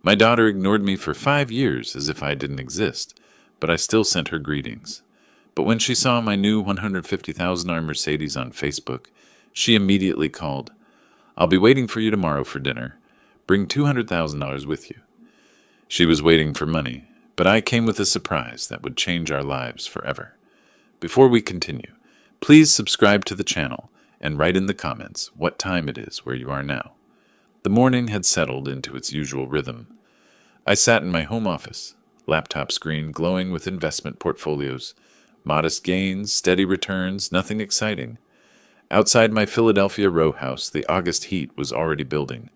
My daughter ignored me for 5 years as if I didn't exist, but I still sent her greetings. But when she saw my new $150,000 Mercedes on Facebook, she immediately called. "I'll be waiting for you tomorrow for dinner. Bring $200,000 with you." She was waiting for money, but I came with a surprise that would change our lives forever. Before we continue, please subscribe to the channel and write in the comments what time it is where you are now. The morning had settled into its usual rhythm. I sat in my home office, laptop screen glowing with investment portfolios. Modest gains, steady returns, nothing exciting. Outside my Philadelphia row house, the August heat was already building.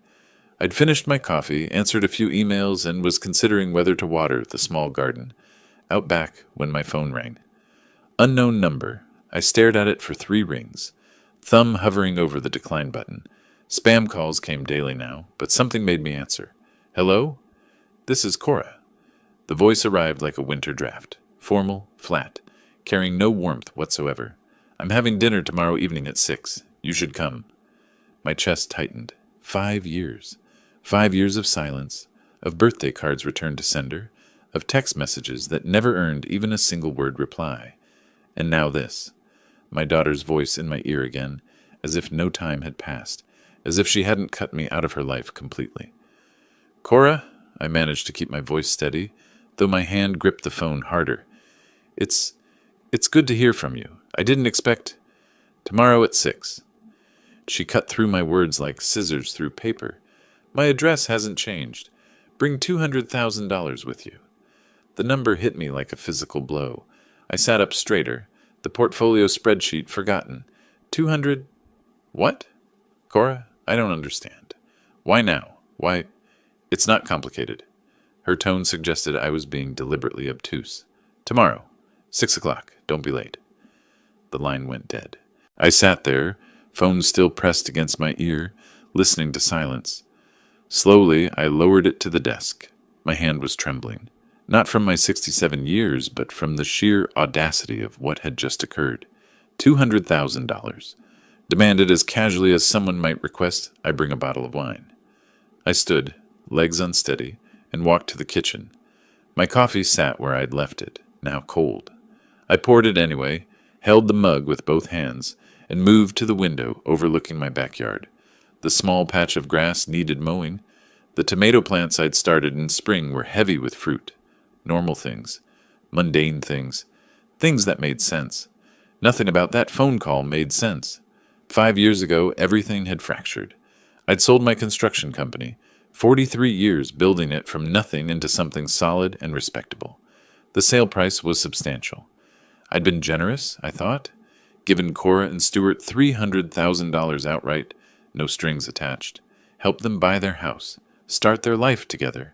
I'd finished my coffee, answered a few emails, and was considering whether to water the small garden out back when my phone rang. Unknown number. I stared at it for 3 rings, thumb hovering over the decline button. Spam calls came daily now, but something made me answer. "Hello? This is Cora." The voice arrived like a winter draft, formal, flat, carrying no warmth whatsoever. "I'm having dinner tomorrow evening at 6. You should come." My chest tightened. 5 years. 5 years of silence, of birthday cards returned to sender, of text messages that never earned even a single word reply. And now this. My daughter's voice in my ear again, as if no time had passed, as if she hadn't cut me out of her life completely. "Cora," I managed to keep my voice steady, though my hand gripped the phone harder. It's good to hear from you. I didn't expect... Tomorrow at 6. She cut through my words like scissors through paper. "My address hasn't changed. Bring $200,000 with you." The number hit me like a physical blow. I sat up straighter, the portfolio spreadsheet forgotten. 200... What? "Cora, I don't understand. Why now? Why... It's not complicated." Her tone suggested I was being deliberately obtuse. "Tomorrow, 6 o'clock. Don't be late." The line went dead. I sat there, phone still pressed against my ear, listening to silence. Slowly, I lowered it to the desk. My hand was trembling, not from my 67 years, but from the sheer audacity of what had just occurred. $200,000. Demanded as casually as someone might request I bring a bottle of wine. I stood, legs unsteady, and walked to the kitchen. My coffee sat where I'd left it, now cold. I poured it anyway, held the mug with both hands, and moved to the window overlooking my backyard. The small patch of grass needed mowing. The tomato plants I'd started in spring were heavy with fruit. Normal things. Mundane things. Things that made sense. Nothing about that phone call made sense. 5 years ago, everything had fractured. I'd sold my construction company, 43 years building it from nothing into something solid and respectable. The sale price was substantial. I'd been generous, I thought, given Cora and Stuart $300,000 outright, no strings attached, helped them buy their house, start their life together.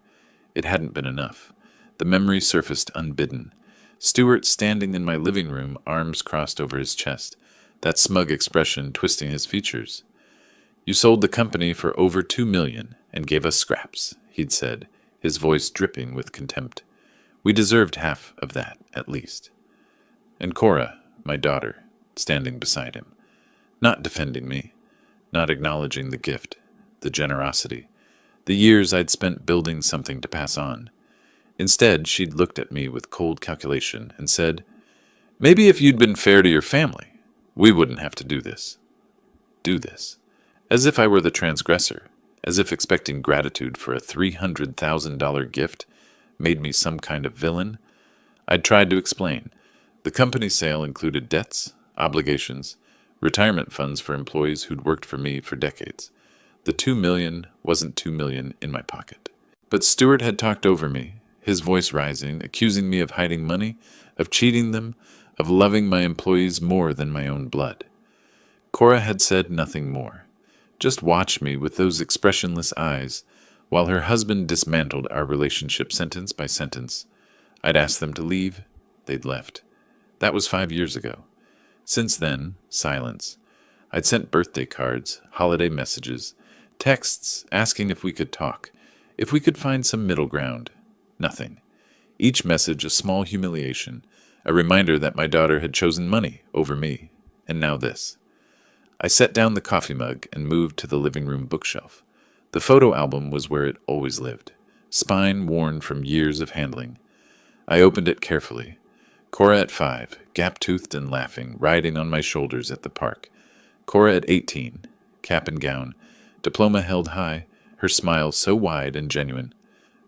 It hadn't been enough. The memory surfaced unbidden. Stuart standing in my living room, arms crossed over his chest, that smug expression twisting his features. "You sold the company for over $2 million and gave us scraps," he'd said, his voice dripping with contempt. "We deserved half of that, at least." And Cora, my daughter, standing beside him, not defending me, not acknowledging the gift, the generosity, the years I'd spent building something to pass on. Instead, she'd looked at me with cold calculation and said, "Maybe if you'd been fair to your family, we wouldn't have to do this." Do this. As if I were the transgressor, as if expecting gratitude for a $300,000 gift made me some kind of villain. I'd tried to explain. The company sale included debts, obligations, retirement funds for employees who'd worked for me for decades. The $2 million wasn't $2 million in my pocket. But Stuart had talked over me, his voice rising, accusing me of hiding money, of cheating them, of loving my employees more than my own blood. Cora had said nothing more. Just watched me with those expressionless eyes, while her husband dismantled our relationship sentence by sentence. I'd asked them to leave. They'd left. That was 5 years ago. Since then, silence. I'd sent birthday cards, holiday messages, texts asking if we could talk, if we could find some middle ground. Nothing. Each message a small humiliation, a reminder that my daughter had chosen money over me. And now this. I set down the coffee mug and moved to the living room bookshelf. The photo album was where it always lived. spine worn from years of handling. I opened it carefully. Cora at 5, gap-toothed and laughing, riding on my shoulders at the park. Cora at 18, cap and gown, diploma held high, her smile so wide and genuine.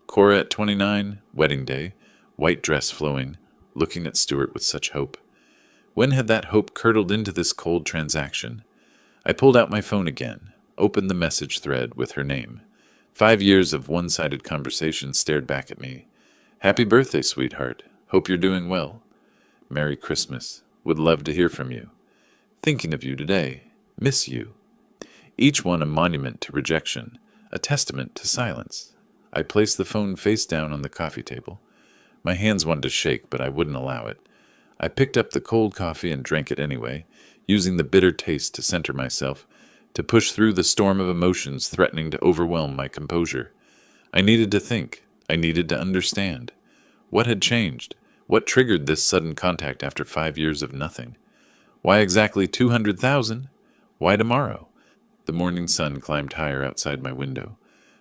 Cora at 29, wedding day, white dress flowing, looking at Stuart with such hope. When had that hope curdled into this cold transaction? I pulled out my phone again, opened the message thread with her name. 5 years of one-sided conversation stared back at me. Happy birthday, sweetheart. Hope you're doing well. Merry Christmas. Would love to hear from you. Thinking of you today. Miss you. Each one a monument to rejection, a testament to silence. I placed the phone face down on the coffee table. My hands wanted to shake, but I wouldn't allow it. I picked up the cold coffee and drank it anyway, using the bitter taste to center myself, to push through the storm of emotions threatening to overwhelm my composure. I needed to think. I needed to understand. What had changed? What triggered this sudden contact after 5 years of nothing? Why exactly 200,000? Why tomorrow? The morning sun climbed higher outside my window.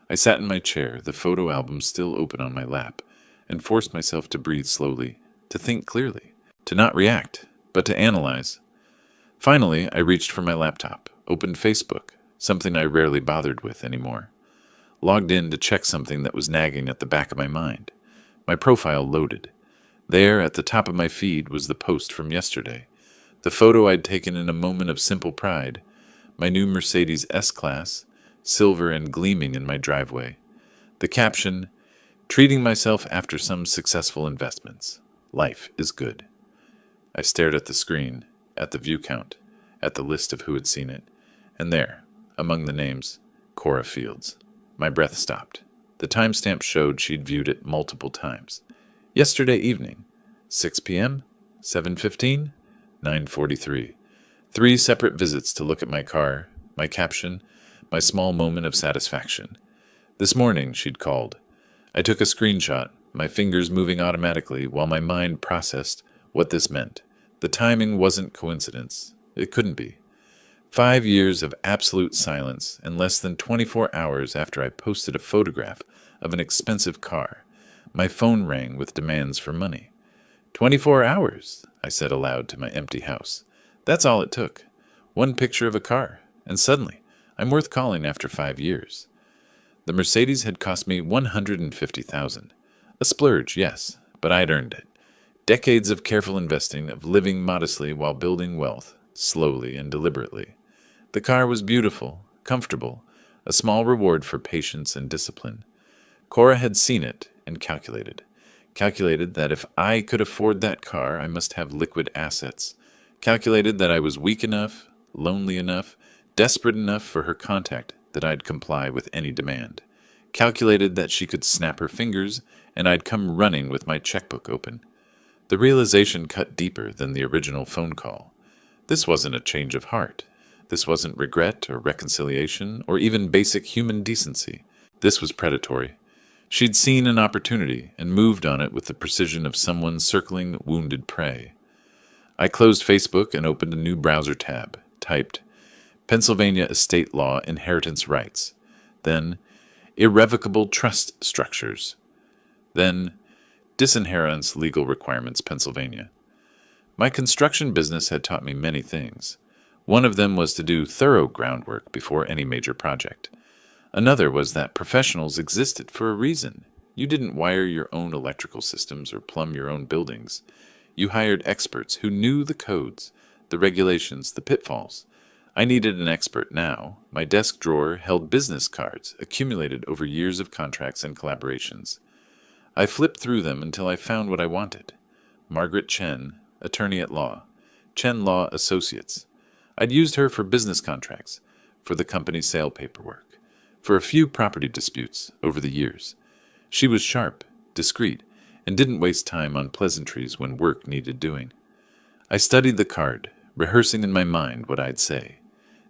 I sat in my chair, the photo album still open on my lap, and forced myself to breathe slowly, to think clearly, to not react, but to analyze. Finally, I reached for my laptop, opened Facebook, something I rarely bothered with anymore. Logged in to check something that was nagging at the back of my mind. My profile loaded. There, at the top of my feed, was the post from yesterday. The photo I'd taken in a moment of simple pride. My new Mercedes S-Class, silver and gleaming in my driveway. The caption, treating myself after some successful investments. Life is good. I stared at the screen, at the view count, at the list of who had seen it, and there, among the names, Cora Fields. My breath stopped. The timestamp showed she'd viewed it multiple times. Yesterday evening, 6 p.m., 7:15, 9:43. 3 separate visits to look at my car, my caption, my small moment of satisfaction. This morning, she'd called. I took a screenshot, my fingers moving automatically while my mind processed what this meant. The timing wasn't coincidence. It couldn't be. 5 years of absolute silence and less than 24 hours after I posted a photograph of an expensive car. My phone rang with demands for money. 24 hours, I said aloud to my empty house. That's all it took. One picture of a car, and suddenly, I'm worth calling after 5 years. The Mercedes had cost me $150,000. A splurge, yes, but I'd earned it. Decades of careful investing, of living modestly while building wealth, slowly and deliberately. The car was beautiful, comfortable, a small reward for patience and discipline. Cora had seen it and calculated. Calculated that if I could afford that car, I must have liquid assets. Calculated that I was weak enough, lonely enough, desperate enough for her contact that I'd comply with any demand. Calculated that she could snap her fingers and I'd come running with my checkbook open. The realization cut deeper than the original phone call. This wasn't a change of heart. This wasn't regret or reconciliation or even basic human decency. This was predatory. She'd seen an opportunity and moved on it with the precision of someone circling wounded prey. I closed Facebook and opened a new browser tab, typed Pennsylvania Estate Law Inheritance Rights, then Irrevocable Trust Structures, then Disinheritance Legal Requirements, Pennsylvania. My construction business had taught me many things. One of them was to do thorough groundwork before any major project. Another was that professionals existed for a reason. You didn't wire your own electrical systems or plumb your own buildings. You hired experts who knew the codes, the regulations, the pitfalls. I needed an expert now. My desk drawer held business cards accumulated over years of contracts and collaborations. I flipped through them until I found what I wanted. Margaret Chen, attorney at law. Chen Law Associates. I'd used her for business contracts, for the company sale paperwork, for a few property disputes over the years. She was sharp, discreet, and didn't waste time on pleasantries when work needed doing. I studied the card, rehearsing in my mind what I'd say.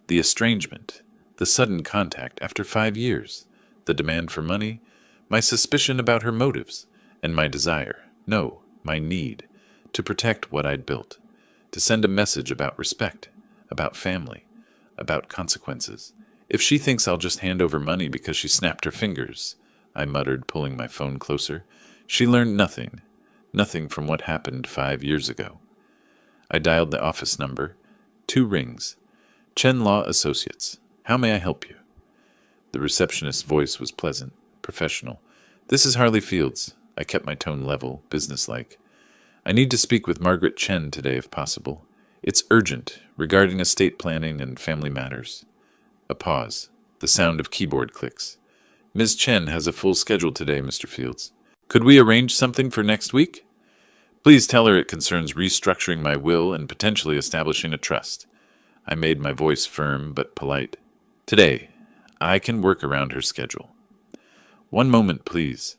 The estrangement, the sudden contact after 5 years, the demand for money, my suspicion about her motives, and my desire, no, my need, to protect what I'd built, to send a message about respect, about family, about consequences. If she thinks I'll just hand over money because she snapped her fingers, I muttered, pulling my phone closer. She learned nothing. Nothing from what happened 5 years ago. I dialed the office number. 2 rings. Chen Law Associates. How may I help you? The receptionist's voice was pleasant, professional. This is Harley Fields. I kept my tone level, businesslike. I need to speak with Margaret Chen today if possible. It's urgent, regarding estate planning and family matters. A pause. The sound of keyboard clicks. Ms. Chen has a full schedule today, Mr. Fields. Could we arrange something for next week? Please tell her it concerns restructuring my will and potentially establishing a trust. I made my voice firm but polite. Today, I can work around her schedule. One moment, please.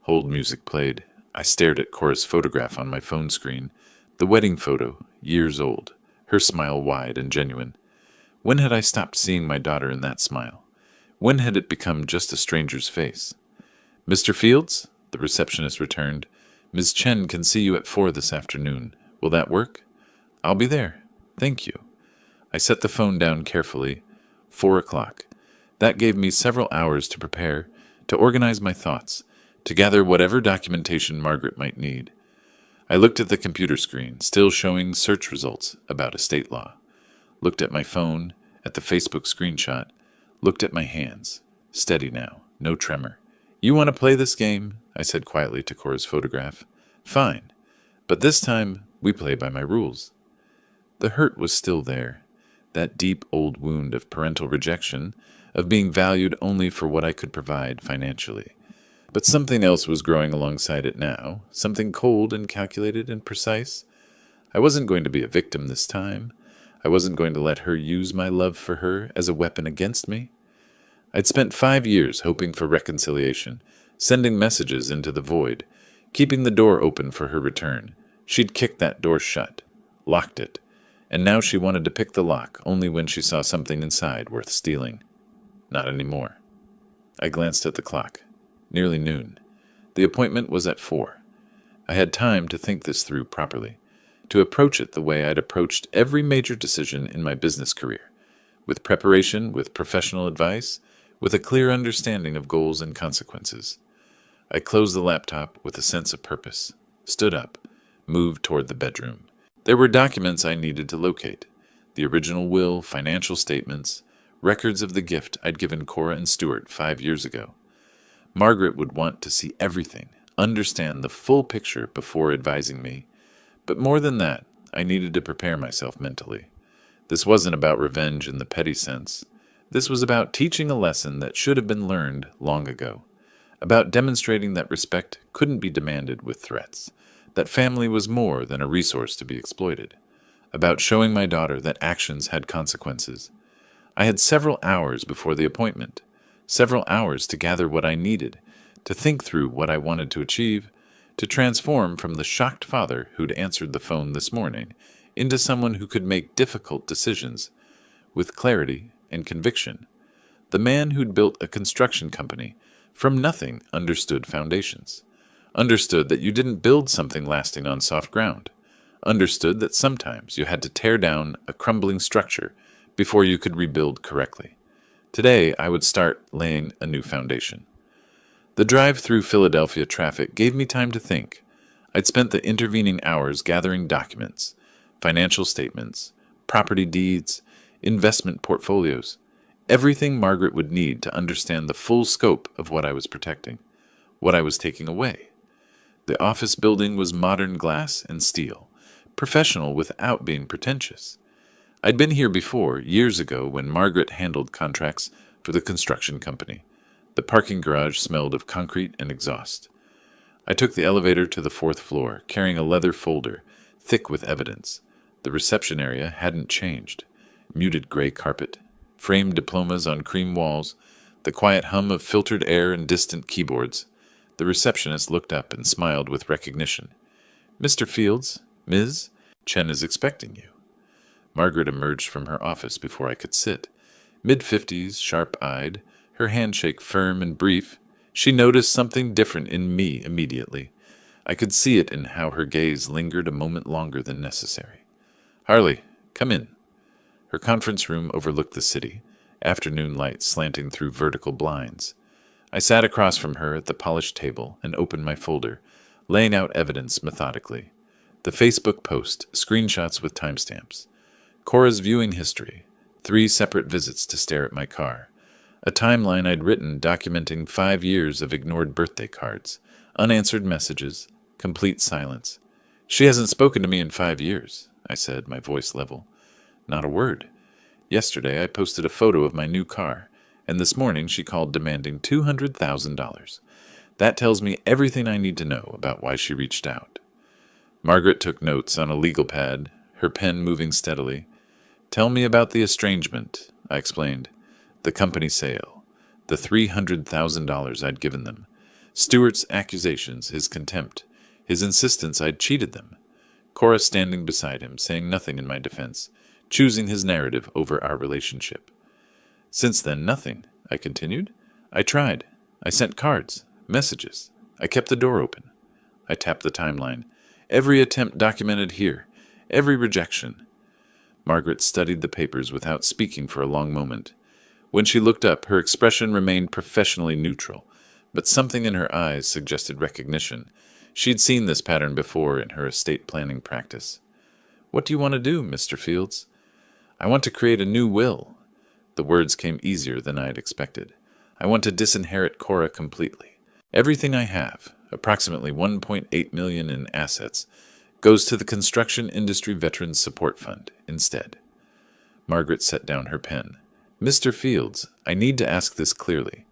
Hold music played. I stared at Cora's photograph on my phone screen. The wedding photo, years old. Her smile wide and genuine. When had I stopped seeing my daughter in that smile? When had it become just a stranger's face? Mr. Fields? The receptionist returned. Ms. Chen can see you at 4 this afternoon. Will that work? I'll be there. Thank you. I set the phone down carefully. 4 o'clock. That gave me several hours to prepare, to organize my thoughts, to gather whatever documentation Margaret might need. I looked at the computer screen, still showing search results about estate law. Looked at my phone, at the Facebook screenshot. Looked at my hands. Steady now, no tremor. You want to play this game? I said quietly to Cora's photograph. Fine. But this time, we play by my rules. The hurt was still there. That deep old wound of parental rejection, of being valued only for what I could provide financially. But something else was growing alongside it now, something cold and calculated and precise. I wasn't going to be a victim this time. I wasn't going to let her use my love for her as a weapon against me. I'd spent 5 years hoping for reconciliation, sending messages into the void, keeping the door open for her return. She'd kicked that door shut, locked it, and now she wanted to pick the lock only when she saw something inside worth stealing. Not anymore. I glanced at the clock. Nearly noon. The appointment was at 4. I had time to think this through properly, to approach it the way I'd approached every major decision in my business career, with preparation, with professional advice, with a clear understanding of goals and consequences. I closed the laptop with a sense of purpose, stood up, moved toward the bedroom. There were documents I needed to locate, the original will, financial statements, records of the gift I'd given Cora and Stuart 5 years ago. Margaret would want to see everything, understand the full picture before advising me. But more than that, I needed to prepare myself mentally. This wasn't about revenge in the petty sense. This was about teaching a lesson that should have been learned long ago. About demonstrating that respect couldn't be demanded with threats, that family was more than a resource to be exploited. About showing my daughter that actions had consequences. I had several hours before the appointment. Several hours to gather what I needed, to think through what I wanted to achieve, to transform from the shocked father who'd answered the phone this morning into someone who could make difficult decisions with clarity and conviction. The man who'd built a construction company from nothing understood foundations, understood that you didn't build something lasting on soft ground, understood that sometimes you had to tear down a crumbling structure before you could rebuild correctly. Today, I would start laying a new foundation. The drive through Philadelphia traffic gave me time to think. I'd spent the intervening hours gathering documents, financial statements, property deeds, investment portfolios, everything Margaret would need to understand the full scope of what I was protecting, what I was taking away. The office building was modern glass and steel, professional without being pretentious. I'd been here before, years ago, when Margaret handled contracts for the construction company. The parking garage smelled of concrete and exhaust. I took the elevator to the 4th floor, carrying a leather folder, thick with evidence. The reception area hadn't changed. Muted gray carpet, framed diplomas on cream walls, the quiet hum of filtered air and distant keyboards. The receptionist looked up and smiled with recognition. Mr. Fields, Ms. Chen is expecting you. Margaret emerged from her office before I could sit. Mid-50s, sharp-eyed, her handshake firm and brief. She noticed something different in me immediately. I could see it in how her gaze lingered a moment longer than necessary. Harley, come in. Her conference room overlooked the city, afternoon light slanting through vertical blinds. I sat across from her at the polished table and opened my folder, laying out evidence methodically. The Facebook post, screenshots with timestamps. Cora's viewing history, 3 separate visits to stare at my car. A timeline I'd written documenting 5 years of ignored birthday cards, unanswered messages, complete silence. She hasn't spoken to me in 5 years, I said, my voice level. Not a word. Yesterday I posted a photo of my new car, and this morning she called demanding $200,000. That tells me everything I need to know about why she reached out. Margaret took notes on a legal pad, her pen moving steadily. Tell me about the estrangement, I explained. The company sale, the $300,000 I'd given them, Stuart's accusations, his contempt, his insistence I'd cheated them. Cora standing beside him, saying nothing in my defense, choosing his narrative over our relationship. Since then, nothing, I continued. I tried. I sent cards, messages. I kept the door open. I tapped the timeline. Every attempt documented here. Every rejection. Margaret studied the papers without speaking for a long moment. When she looked up, her expression remained professionally neutral, but something in her eyes suggested recognition. She'd seen this pattern before in her estate planning practice. What do you want to do, Mr. Fields? I want to create a new will. The words came easier than I had expected. I want to disinherit Cora completely. Everything I have, approximately $1.8 million in assets, goes to the Construction Industry Veterans Support Fund instead. Margaret set down her pen. Mr. Fields, I need to ask this clearly.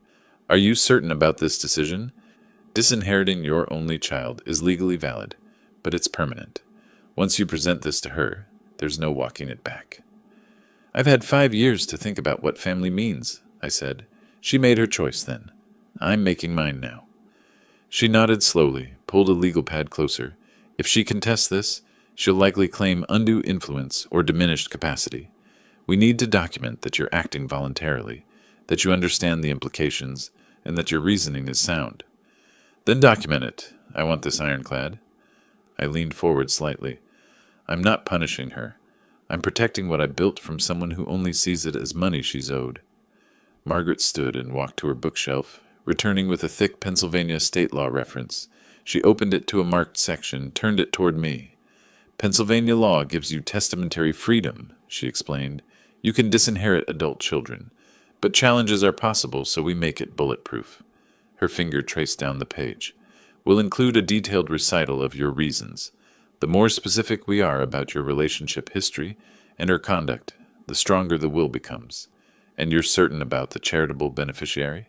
Are you certain about this decision? Disinheriting your only child is legally valid, but it's permanent. Once you present this to her, there's no walking it back. I've had 5 years to think about what family means, I said. She made her choice then. I'm making mine now. She nodded slowly, pulled a legal pad closer. If she contests this, she'll likely claim undue influence or diminished capacity. We need to document that you're acting voluntarily, that you understand the implications, and that your reasoning is sound. Then document it. I want this ironclad. I leaned forward slightly. I'm not punishing her. I'm protecting what I built from someone who only sees it as money she's owed. Margaret stood and walked to her bookshelf, returning with a thick Pennsylvania state law reference. She opened it to a marked section, turned it toward me. Pennsylvania law gives you testamentary freedom, she explained. You can disinherit adult children, but challenges are possible, so we make it bulletproof. Her finger traced down the page. We'll include a detailed recital of your reasons. The more specific we are about your relationship history and her conduct, the stronger the will becomes. And you're certain about the charitable beneficiary?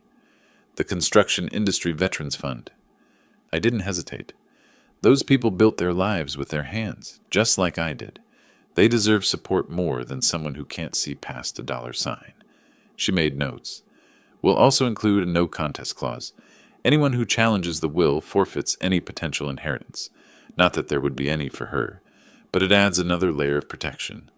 The Construction Industry Veterans Fund. I didn't hesitate. Those people built their lives with their hands, just like I did. They deserve support more than someone who can't see past a dollar sign. She made notes. We'll also include a no contest clause. Anyone who challenges the will forfeits any potential inheritance. Not that there would be any for her, but it adds another layer of protection.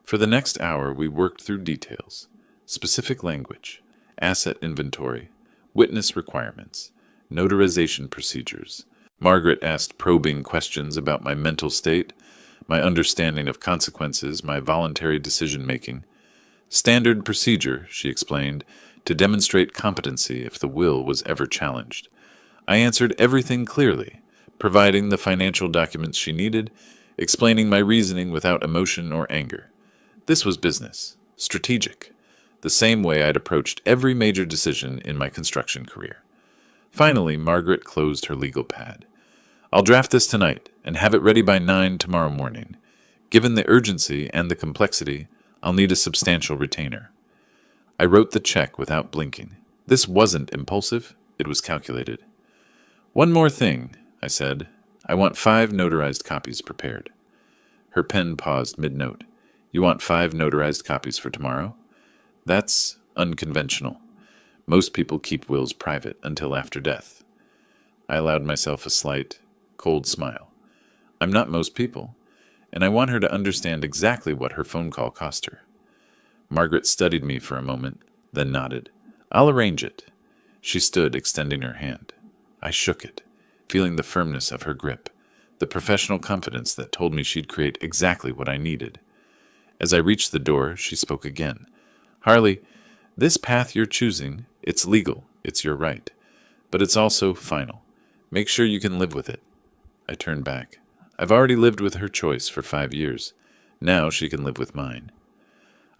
For the next hour, we worked through details, specific language, asset inventory, witness requirements, notarization procedures. Margaret asked probing questions about my mental state, my understanding of consequences, my voluntary decision-making. Standard procedure, she explained, to demonstrate competency if the will was ever challenged. I answered everything clearly, providing the financial documents she needed, explaining my reasoning without emotion or anger. This was business, strategic, the same way I'd approached every major decision in my construction career. Finally, Margaret closed her legal pad. I'll draft this tonight and have it ready by 9 tomorrow morning. Given the urgency and the complexity, I'll need a substantial retainer. I wrote the check without blinking. This wasn't impulsive, it was calculated. One more thing, I said. I want 5 notarized copies prepared. Her pen paused mid-note. You want 5 notarized copies for tomorrow? That's unconventional. Most people keep wills private until after death. I allowed myself a slight, cold smile. I'm not most people, and I want her to understand exactly what her phone call cost her. Margaret studied me for a moment, then nodded. I'll arrange it. She stood, extending her hand. I shook it, feeling the firmness of her grip, the professional confidence that told me she'd create exactly what I needed. As I reached the door, she spoke again. Harley, this path you're choosing, it's legal, It's your right. But it's also final. Make sure you can live with it. I turned back. I've already lived with her choice for 5 years. Now she can live with mine.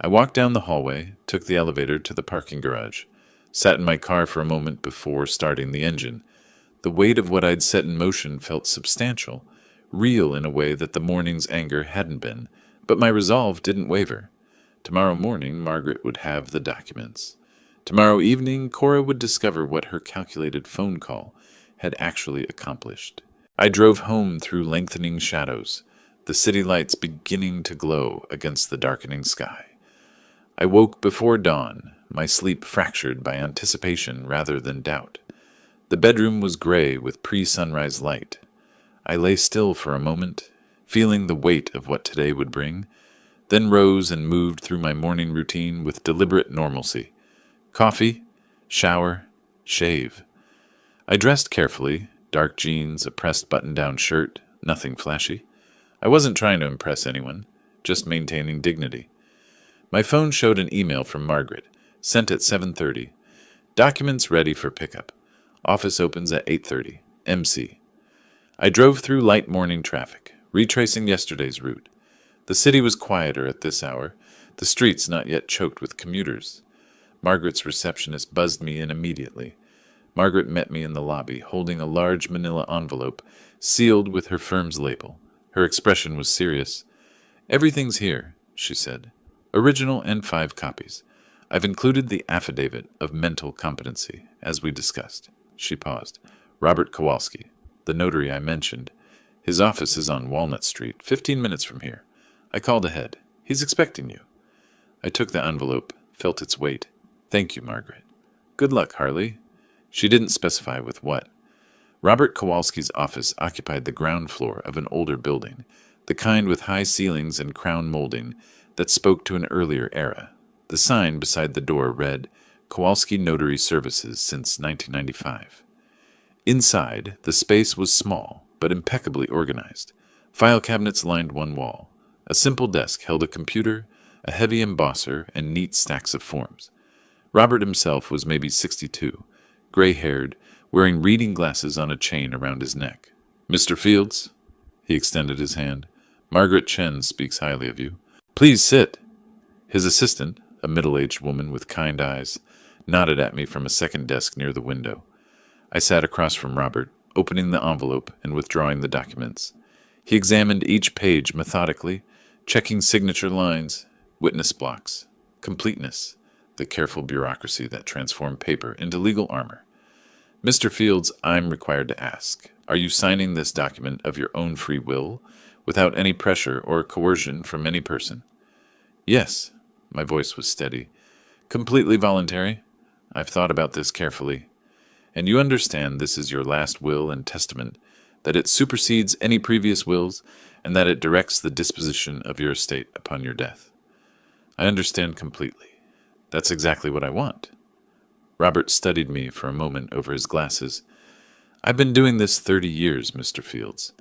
I walked down the hallway, took the elevator to the parking garage, sat in my car for a moment before starting the engine. The weight of what I'd set in motion felt substantial, real in a way that the morning's anger hadn't been, but my resolve didn't waver. Tomorrow morning, Margaret would have the documents. Tomorrow evening, Cora would discover what her calculated phone call had actually accomplished. I drove home through lengthening shadows, the city lights beginning to glow against the darkening sky. I woke before dawn, my sleep fractured by anticipation rather than doubt. The bedroom was gray with pre-sunrise light. I lay still for a moment, feeling the weight of what today would bring, then rose and moved through my morning routine with deliberate normalcy. Coffee, shower, shave. I dressed carefully, dark jeans, a pressed button-down shirt, nothing flashy. I wasn't trying to impress anyone, just maintaining dignity. My phone showed an email from Margaret, sent at 7:30. Documents ready for pickup. Office opens at 8:30. MC. I drove through light morning traffic, retracing yesterday's route. The city was quieter at this hour, the streets not yet choked with commuters. Margaret's receptionist buzzed me in immediately. Margaret met me in the lobby, holding a large manila envelope, sealed with her firm's label. Her expression was serious. "Everything's here," she said. "Original and 5 copies. I've included the affidavit of mental competency, as we discussed." She paused. "Robert Kowalski, the notary I mentioned. His office is on Walnut Street, 15 minutes from here. I called ahead. He's expecting you." I took the envelope, felt its weight. "Thank you, Margaret." "Good luck, Harley." She didn't specify with what. Robert Kowalski's office occupied the ground floor of an older building, the kind with high ceilings and crown molding that spoke to an earlier era. The sign beside the door read, "Kowalski Notary Services since 1995. Inside, the space was small, but impeccably organized. File cabinets lined one wall. A simple desk held a computer, a heavy embosser, and neat stacks of forms. Robert himself was maybe 62, gray-haired, wearing reading glasses on a chain around his neck. "Mr. Fields?" He extended his hand. "Margaret Chen speaks highly of you. Please sit." His assistant, a middle-aged woman with kind eyes, nodded at me from a second desk near the window. I sat across from Robert, opening the envelope and withdrawing the documents. He examined each page methodically, checking signature lines, witness blocks, completeness, the careful bureaucracy that transformed paper into legal armor. "Mr. Fields, I'm required to ask, are you signing this document of your own free will, without any pressure or coercion from any person?" "Yes." My voice was steady. "Completely voluntary. I've thought about this carefully. And you understand this is your last will and testament, that it supersedes any previous wills, and that it directs the disposition of your estate upon your death." "I understand completely. That's exactly what I want." Robert studied me for a moment over his glasses. "I've been doing this 30 years, Mr. Fields.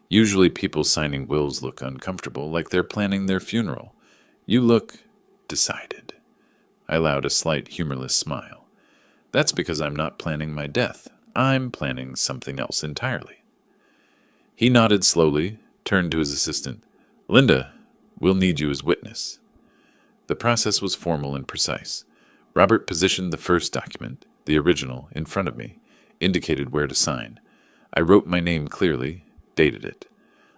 Usually people signing wills look uncomfortable, like they're planning their funeral. You look decided." I allowed a slight humorless smile. "That's because I'm not planning my death. I'm planning something else entirely." He nodded slowly, turned to his assistant. "Linda, we'll need you as witness." The process was formal and precise. Robert positioned the first document, the original, in front of me, indicated where to sign. I wrote my name clearly, dated it.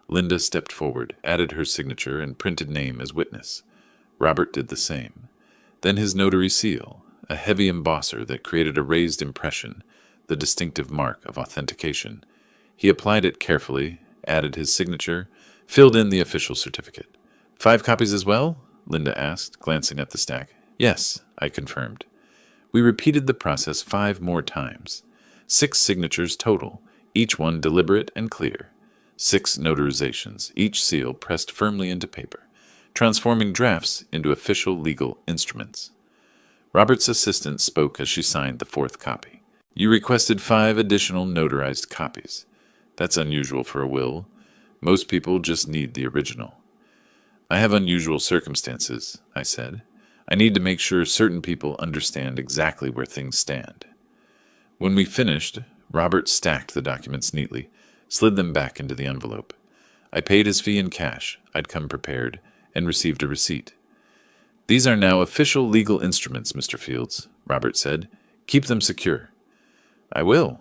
Linda stepped forward, added her signature, and printed name as witness. Robert did the same. Then his notary seal, a heavy embosser that created a raised impression, the distinctive mark of authentication. He applied it carefully, added his signature, filled in the official certificate. "5 copies as well?" Linda asked, glancing at the stack. "Yes," I confirmed. We repeated the process 5 more times. 6 signatures total, each one deliberate and clear. 6 notarizations, each seal pressed firmly into paper, transforming drafts into official legal instruments. Robert's assistant spoke as she signed the 4th copy. "You requested 5 additional notarized copies. That's unusual for a will. Most people just need the original." "I have unusual circumstances," I said. "I need to make sure certain people understand exactly where things stand." When we finished, Robert stacked the documents neatly, slid them back into the envelope. I paid his fee in cash, I'd come prepared, and received a receipt. "These are now official legal instruments, Mr. Fields," Robert said. "Keep them secure." "I will."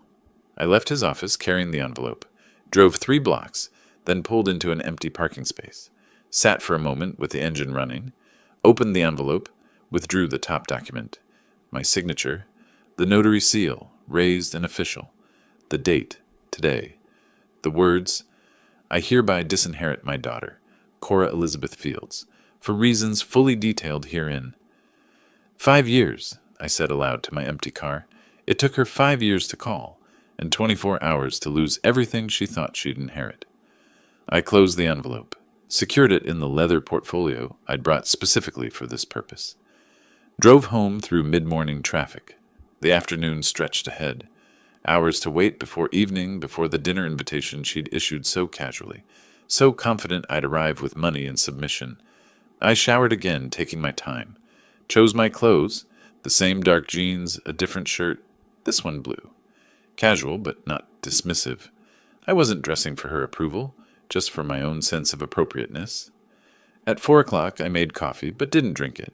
I left his office carrying the envelope, drove 3 blocks, then pulled into an empty parking space, sat for a moment with the engine running, opened the envelope, withdrew the top document. My signature, the notary seal, raised and official, the date, today, the words, "I hereby disinherit my daughter, Cora Elizabeth Fields, for reasons fully detailed herein." 5 years, I said aloud to my empty car. It took her 5 years to call, and 24 hours to lose everything she thought she'd inherit. I closed the envelope, secured it in the leather portfolio I'd brought specifically for this purpose. Drove home through mid-morning traffic. The afternoon stretched ahead. Hours to wait before evening, before the dinner invitation she'd issued so casually, so confident I'd arrive with money in submission. I showered again, taking my time. Chose my clothes, the same dark jeans, a different shirt, this one blue. Casual, but not dismissive. I wasn't dressing for her approval, just for my own sense of appropriateness. At 4 o'clock, I made coffee, but didn't drink it.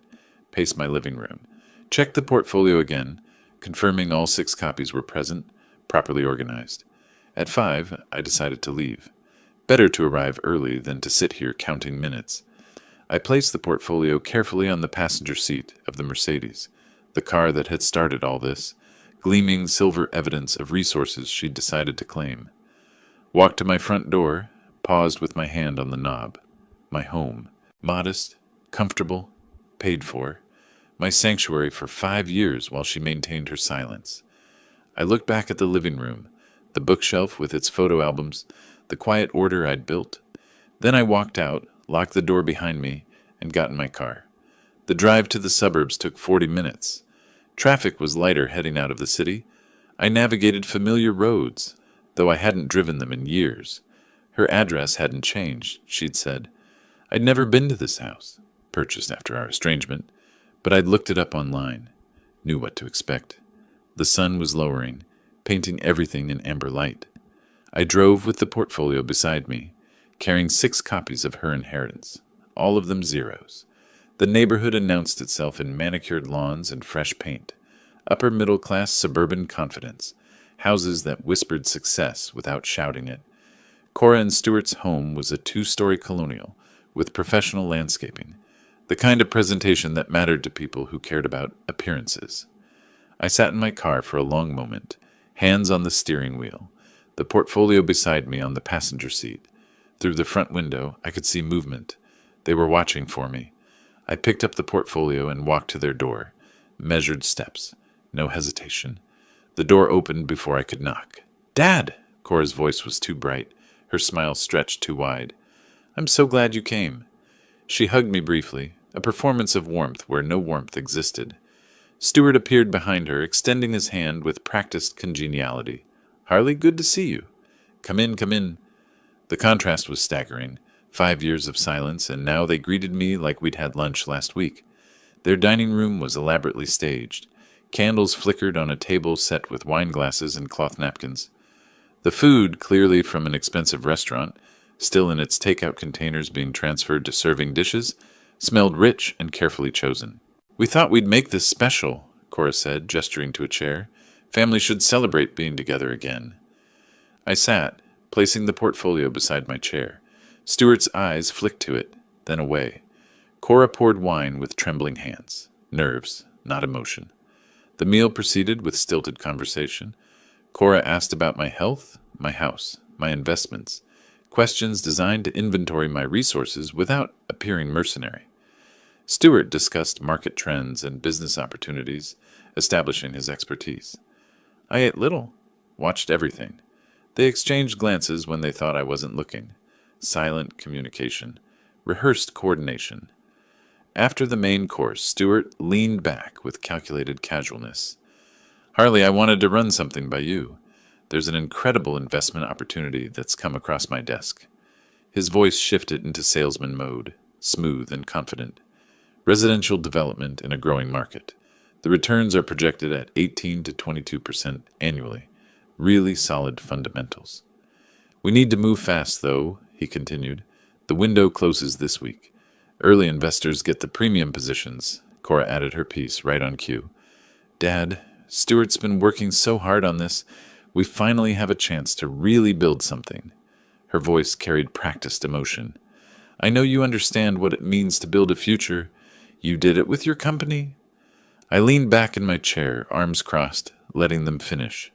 Paced my living room. Checked the portfolio again, confirming all 6 copies were present, properly organized. At 5, I decided to leave. Better to arrive early than to sit here counting minutes. I placed the portfolio carefully on the passenger seat of the Mercedes, the car that had started all this, gleaming silver evidence of resources she'd decided to claim. Walked to my front door, paused with my hand on the knob. My home. Modest, comfortable, paid for. My sanctuary for 5 years while she maintained her silence. I looked back at the living room, the bookshelf with its photo albums, the quiet order I'd built. Then I walked out, locked the door behind me, and got in my car. The drive to the suburbs took 40 minutes. Traffic was lighter heading out of the city. I navigated familiar roads, though I hadn't driven them in years. Her address hadn't changed, she'd said. I'd never been to this house, purchased after our estrangement, but I'd looked it up online, knew what to expect. The sun was lowering, painting everything in amber light. I drove with the portfolio beside me, carrying 6 copies of her inheritance, all of them zeros. The neighborhood announced itself in manicured lawns and fresh paint, upper-middle-class suburban confidence, houses that whispered success without shouting it. Cora and Stuart's home was a 2-story colonial with professional landscaping, the kind of presentation that mattered to people who cared about appearances. I sat in my car for a long moment, hands on the steering wheel, the portfolio beside me on the passenger seat. Through the front window, I could see movement. They were watching for me. I picked up the portfolio and walked to their door. Measured steps. No hesitation. The door opened before I could knock. "Dad!" Cora's voice was too bright. Her smile stretched too wide. "I'm so glad you came." She hugged me briefly, a performance of warmth where no warmth existed. Stuart appeared behind her, extending his hand with practiced congeniality. "Harley, good to see you." Come in, come in." The contrast was staggering. 5 years of silence, and now they greeted me like we'd had lunch last week. Their dining room was elaborately staged. Candles flickered on a table set with wine glasses and cloth napkins. The food, clearly from an expensive restaurant, still in its takeout containers being transferred to serving dishes, smelled rich and carefully chosen. "We thought we'd make this special," Cora said, gesturing to a chair. "Family should celebrate being together again." I sat, placing the portfolio beside my chair. Stuart's eyes flicked to it, then away. Cora poured wine with trembling hands. Nerves, not emotion. The meal proceeded with stilted conversation. Cora asked about my health, my house, my investments, questions designed to inventory my resources without appearing mercenary. Stuart discussed market trends and business opportunities, establishing his expertise. I ate little, watched everything. They exchanged glances when they thought I wasn't looking. Silent communication, rehearsed coordination. After the main course, Stuart leaned back with calculated casualness. "Harley, I wanted to run something by you. There's an incredible investment opportunity that's come across my desk." His voice shifted into salesman mode, smooth and confident. Residential development in a growing market. The returns are projected at 18 to 22% annually. Really solid fundamentals. We need to move fast, though, he continued. The window closes this week. Early investors get the premium positions. Cora added her piece right on cue. Dad, Stuart's been working so hard on this. We finally have a chance to really build something. Her voice carried practiced emotion. I know you understand what it means to build a future. You did it with your company. I leaned back in my chair, arms crossed, letting them finish.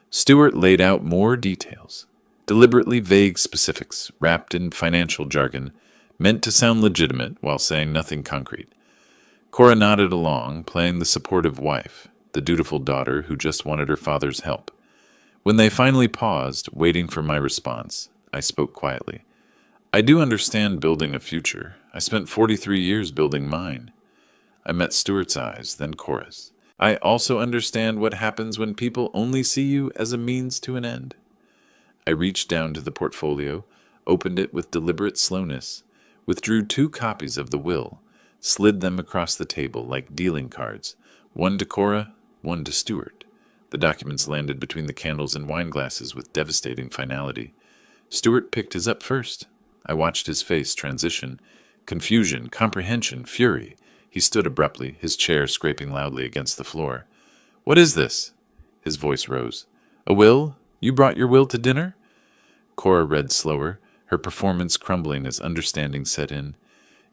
Stuart laid out more details. Deliberately vague specifics, wrapped in financial jargon, meant to sound legitimate while saying nothing concrete. Cora nodded along, playing the supportive wife, the dutiful daughter who just wanted her father's help. When they finally paused, waiting for my response, I spoke quietly. I do understand building a future. I spent 43 years building mine. I met Stuart's eyes, then Cora's. I also understand what happens when people only see you as a means to an end. I reached down to the portfolio, opened it with deliberate slowness, withdrew 2 copies of the will, slid them across the table like dealing cards, one to Cora, one to Stuart. The documents landed between the candles and wine glasses with devastating finality. Stuart picked his up first. I watched his face transition. Confusion, comprehension, fury. He stood abruptly, his chair scraping loudly against the floor. What is this? His voice rose. A will? You brought your will to dinner? Cora read slower, her performance crumbling as understanding set in.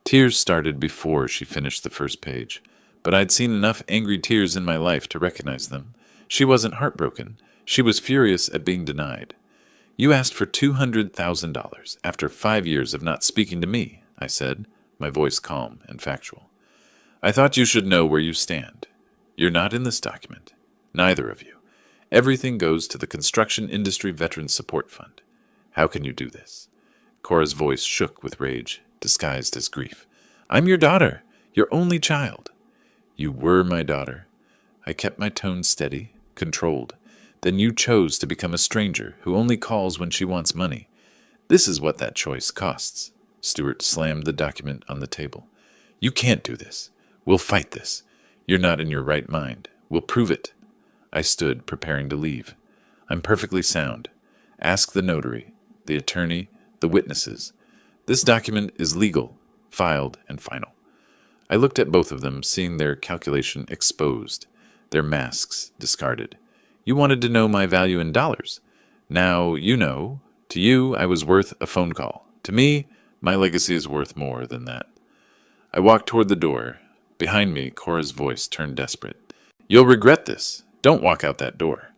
Tears started before she finished the first page, but I'd seen enough angry tears in my life to recognize them. She wasn't heartbroken. She was furious at being denied. You asked for $200,000 after 5 years of not speaking to me, I said, my voice calm and factual. I thought you should know where you stand. You're not in this document. Neither of you. Everything goes to the Construction Industry Veterans Support Fund. How can you do this? Cora's voice shook with rage, disguised as grief. I'm your daughter, your only child. You were my daughter. I kept my tone steady, controlled. Then you chose to become a stranger who only calls when she wants money. This is what that choice costs. Stuart slammed the document on the table. You can't do this. We'll fight this. You're not in your right mind. We'll prove it. I stood, preparing to leave. I'm perfectly sound. Ask the notary, the attorney, the witnesses. This document is legal, filed, and final. I looked at both of them, seeing their calculation exposed, their masks discarded. You wanted to know my value in dollars. Now you know. To you, I was worth a phone call. To me, my legacy is worth more than that. I walked toward the door. Behind me, Cora's voice turned desperate. You'll regret this. Don't walk out that door.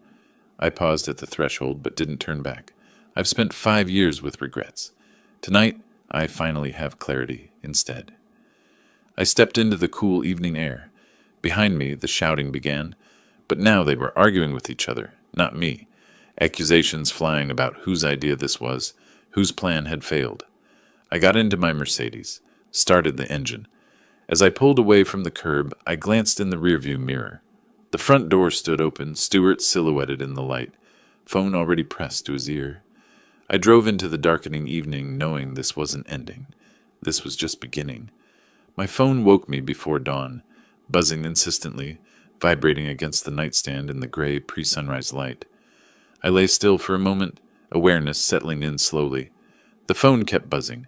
I paused at the threshold, but didn't turn back. I've spent 5 years with regrets. Tonight, I finally have clarity instead. I stepped into the cool evening air. Behind me, the shouting began, but now they were arguing with each other, not me. Accusations flying about whose idea this was, whose plan had failed. I got into my Mercedes, started the engine. As I pulled away from the curb, I glanced in the rearview mirror. The front door stood open, Stuart silhouetted in the light, phone already pressed to his ear. I drove into the darkening evening knowing this wasn't ending. This was just beginning. My phone woke me before dawn, buzzing insistently, vibrating against the nightstand in the gray pre-sunrise light. I lay still for a moment, awareness settling in slowly. The phone kept buzzing.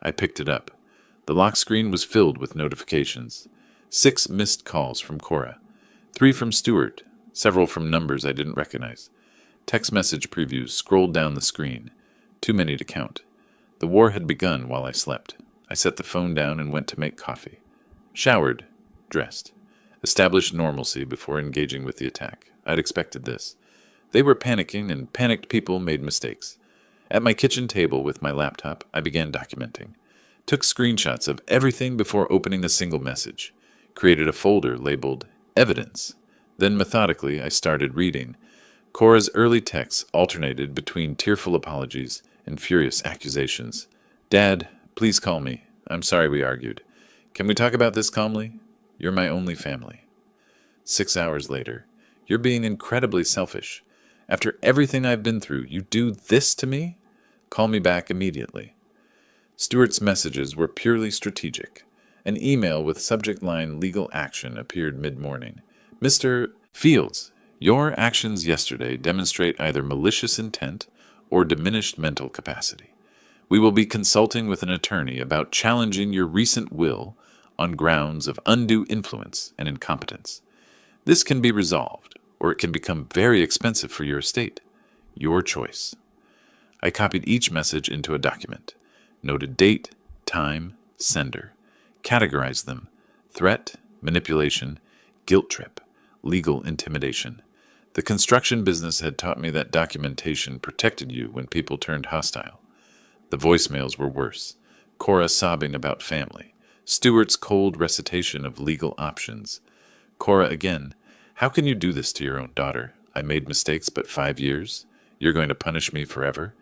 I picked it up. The lock screen was filled with notifications. 6 missed calls from Cora. 3 from Stuart, several from numbers I didn't recognize. Text message previews scrolled down the screen. Too many to count. The war had begun while I slept. I set the phone down and went to make coffee. Showered. Dressed. Established normalcy before engaging with the attack. I'd expected this. They were panicking, and panicked people made mistakes. At my kitchen table with my laptop, I began documenting. Took screenshots of everything before opening a single message. Created a folder labeled Evidence. Then methodically, I started reading. Cora's early texts alternated between tearful apologies and furious accusations. Dad, please call me. I'm sorry we argued. Can we talk about this calmly? You're my only family. 6 hours later. You're being incredibly selfish. After everything I've been through, you do this to me? Call me back immediately. Stuart's messages were purely strategic. An email with subject line legal action appeared mid-morning. Mr. Fields, your actions yesterday demonstrate either malicious intent or diminished mental capacity. We will be consulting with an attorney about challenging your recent will on grounds of undue influence and incompetence. This can be resolved, or it can become very expensive for your estate. Your choice. I copied each message into a document, noted date, time, sender, categorized them: threat, manipulation, guilt trip, legal intimidation. The construction business had taught me that documentation protected you when people turned hostile. The voicemails were worse. Cora sobbing about family. Stuart's cold recitation of legal options. Cora again, how can you do this to your own daughter? I made mistakes, but 5 years? You're going to punish me forever?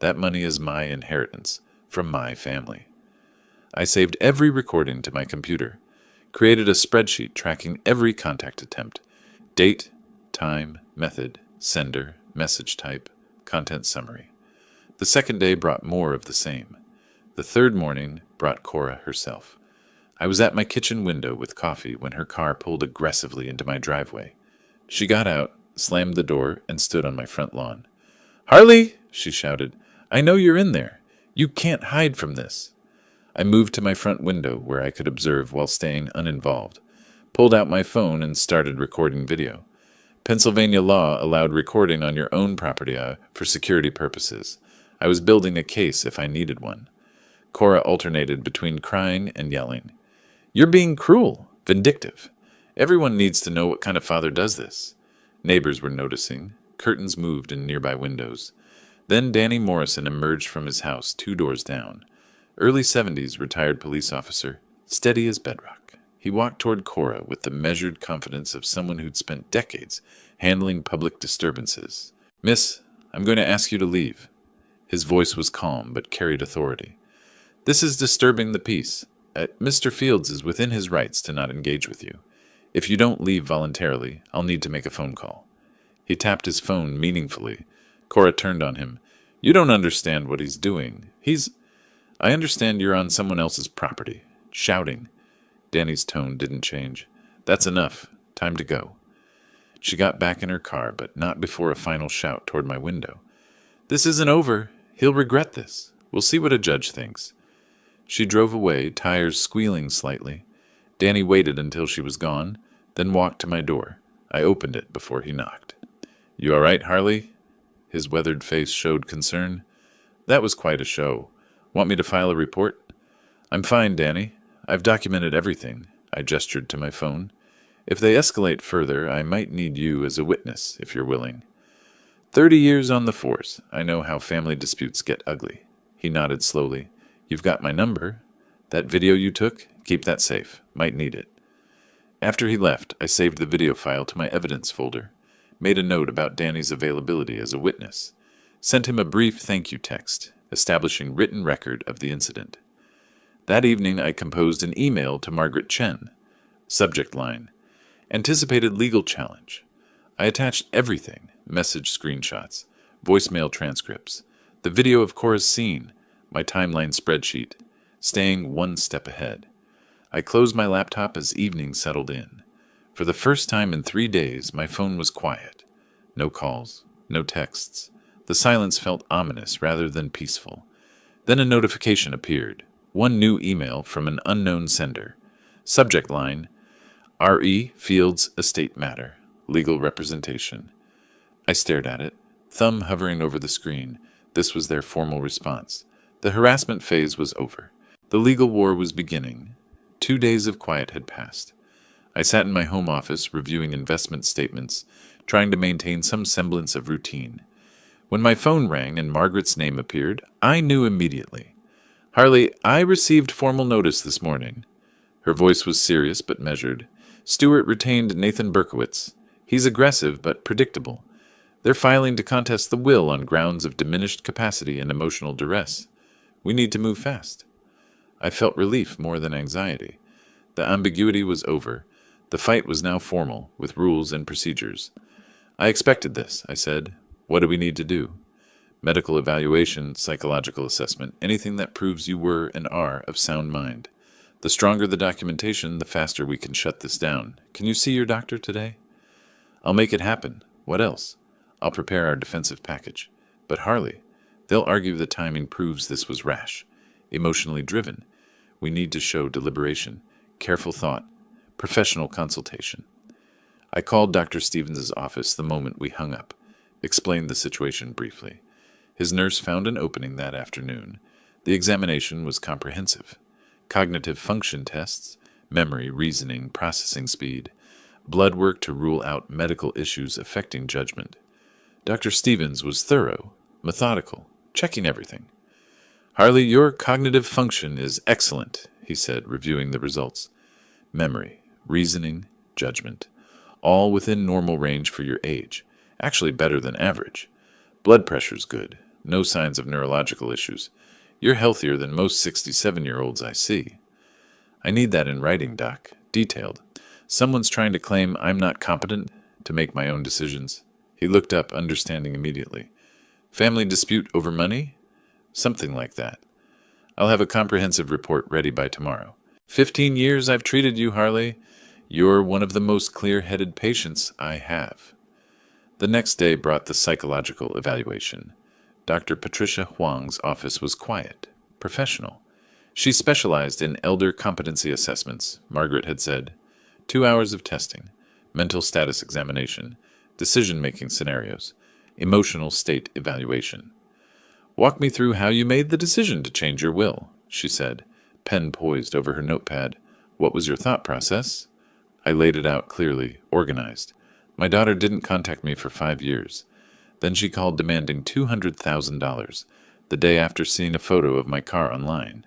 That money is my inheritance, from my family. I saved every recording to my computer, created a spreadsheet tracking every contact attempt, date, time, method, sender, message type, content summary. The second day brought more of the same. The third morning brought Cora herself. I was at my kitchen window with coffee when her car pulled aggressively into my driveway. She got out, slammed the door, and stood on my front lawn. "Harley!" she shouted. "I know you're in there. You can't hide from this." I moved to my front window where I could observe while staying uninvolved, pulled out my phone and started recording video. Pennsylvania law allowed recording on your own property for security purposes. I was building a case if I needed one. Cora alternated between crying and yelling. "You're being cruel, vindictive. Everyone needs to know what kind of father does this." Neighbors were noticing. Curtains moved in nearby windows. Then Danny Morrison emerged from his house 2 doors down. Early 70s retired police officer, steady as bedrock. He walked toward Cora with the measured confidence of someone who'd spent decades handling public disturbances. "Miss, I'm going to ask you to leave." His voice was calm but carried authority. "This is disturbing the peace. Mr. Fields is within his rights to not engage with you. If you don't leave voluntarily, I'll need to make a phone call." He tapped his phone meaningfully. Cora turned on him. "You don't understand what he's doing. I understand you're on someone else's property. Shouting." Danny's tone didn't change. "That's enough. Time to go." She got back in her car, but not before a final shout toward my window. "This isn't over. He'll regret this. We'll see what a judge thinks." She drove away, tires squealing slightly. Danny waited until she was gone, then walked to my door. I opened it before he knocked. "You all right, Harley?" His weathered face showed concern. "That was quite a show. Want me to file a report?" "I'm fine, Danny. I've documented everything." I gestured to my phone. "If they escalate further, I might need you as a witness, if you're willing." 30 years on the force. I know how family disputes get ugly." He nodded slowly. "You've got my number. That video you took, keep that safe. Might need it." After he left, I saved the video file to my evidence folder, made a note about Danny's availability as a witness, sent him a brief thank you text, establishing written record of the incident. That evening, I composed an email to Margaret Chen. Subject line: anticipated legal challenge. I attached everything: message screenshots, voicemail transcripts, the video of Cora's scene, my timeline spreadsheet, staying one step ahead. I closed my laptop as evening settled in. For the first time in 3 days, my phone was quiet. No calls, no texts. The silence felt ominous rather than peaceful. Then a notification appeared. One new email from an unknown sender. Subject line: R.E. Fields Estate Matter. Legal representation. I stared at it, thumb hovering over the screen. This was their formal response. The harassment phase was over. The legal war was beginning. 2 days of quiet had passed. I sat in my home office reviewing investment statements, trying to maintain some semblance of routine. When my phone rang and Margaret's name appeared, I knew immediately. "Harley, I received formal notice this morning." Her voice was serious but measured. "Stuart retained Nathan Berkowitz. He's aggressive but predictable. They're filing to contest the will on grounds of diminished capacity and emotional duress. We need to move fast." I felt relief more than anxiety. The ambiguity was over. The fight was now formal, with rules and procedures. "I expected this," I said. "What do we need to do?" "Medical evaluation, psychological assessment, anything that proves you were and are of sound mind. The stronger the documentation, the faster we can shut this down. Can you see your doctor today?" I'll make it happen. What else? I'll prepare our defensive package. But Harley, they'll argue the timing proves this was rash, emotionally driven. We need to show deliberation, careful thought, professional consultation. I called Dr. Stevens' office the moment we hung up, explained the situation briefly. His nurse found an opening that afternoon. The examination was comprehensive. Cognitive function tests, memory, reasoning, processing speed, blood work to rule out medical issues affecting judgment. Dr. Stevens was thorough, methodical, checking everything. Harley, your cognitive function is excellent, he said, reviewing the results. Memory, reasoning, judgment, all within normal range for your age, actually better than average. Blood pressure's good, no signs of neurological issues. You're healthier than most 67-year-olds I see. I need that in writing, Doc, detailed. Someone's trying to claim I'm not competent to make my own decisions. He looked up, understanding immediately. Family dispute over money? Something like that. I'll have a comprehensive report ready by tomorrow. 15 years I've treated you, Harley. You're one of the most clear-headed patients I have. The next day brought the psychological evaluation. Dr. Patricia Huang's office was quiet, professional. She specialized in elder competency assessments, Margaret had said. 2 hours of testing, mental status examination, decision-making scenarios, emotional state evaluation. Walk me through how you made the decision to change your will, she said, pen poised over her notepad. What was your thought process? I laid it out clearly, organized. My daughter didn't contact me for 5 years. Then she called demanding $200,000 the day after seeing a photo of my car online.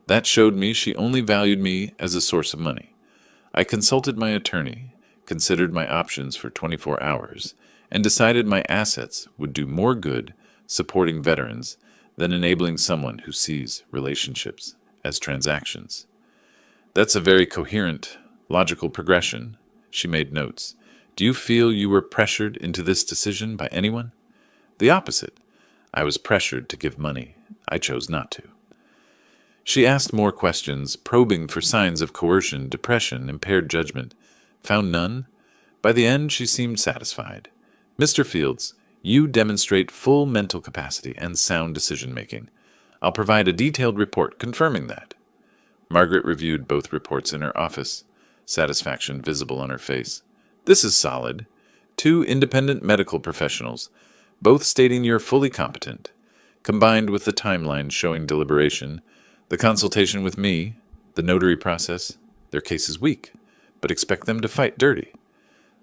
That showed me she only valued me as a source of money. I consulted my attorney, considered my options for 24 hours, and decided my assets would do more good supporting veterans than enabling someone who sees relationships as transactions. That's a very coherent, logical progression. She made notes. Do you feel you were pressured into this decision by anyone? The opposite. I was pressured to give money. I chose not to. She asked more questions, probing for signs of coercion, depression, impaired judgment. Found none. By the end, she seemed satisfied. Mr. Fields, you demonstrate full mental capacity and sound decision-making. I'll provide a detailed report confirming that. Margaret reviewed both reports in her office, satisfaction visible on her face. This is solid. 2 independent medical professionals, both stating you're fully competent, combined with the timeline showing deliberation, the consultation with me, the notary process. Their case is weak, but expect them to fight dirty.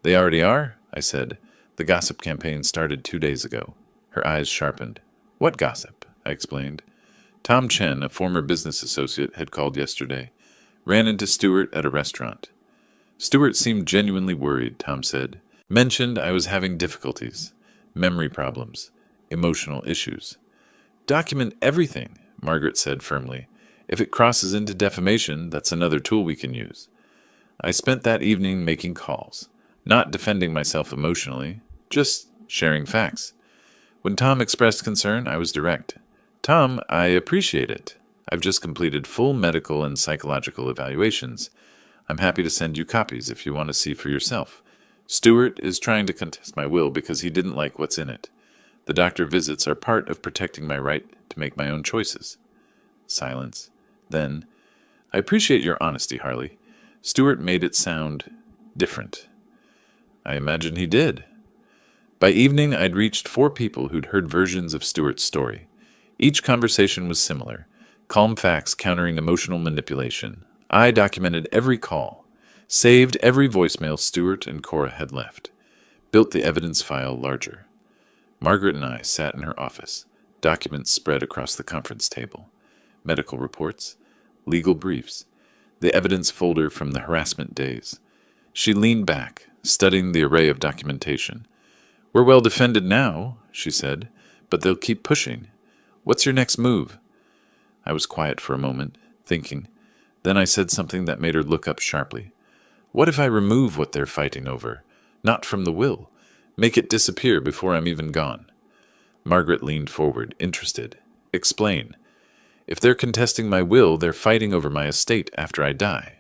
They already are, I said. The gossip campaign started 2 days ago. Her eyes sharpened. What gossip? I explained. Tom Chen, a former business associate, had called yesterday. Ran into Stewart at a restaurant. Stewart seemed genuinely worried, Tom said. Mentioned I was having difficulties, memory problems, emotional issues. Document everything, Margaret said firmly. If it crosses into defamation, that's another tool we can use. I spent that evening making calls, not defending myself emotionally, just sharing facts. When Tom expressed concern, I was direct. Tom, I appreciate it. I've just completed full medical and psychological evaluations. I'm happy to send you copies if you want to see for yourself. Stewart is trying to contest my will because he didn't like what's in it. The doctor visits are part of protecting my right to make my own choices. Silence. Then, I appreciate your honesty, Harley. Stewart made it sound different. I imagine he did. By evening, I'd reached 4 people who'd heard versions of Stewart's story. Each conversation was similar, calm facts countering emotional manipulation. I documented every call, saved every voicemail Stewart and Cora had left, built the evidence file larger. Margaret and I sat in her office, documents spread across the conference table, medical reports, legal briefs, the evidence folder from the harassment days. She leaned back, studying the array of documentation. We're well defended now, she said, but they'll keep pushing. What's your next move? I was quiet for a moment, thinking. Then I said something that made her look up sharply. What if I remove what they're fighting over? Not from the will. Make it disappear before I'm even gone. Margaret leaned forward, interested. Explain. If they're contesting my will, they're fighting over my estate after I die.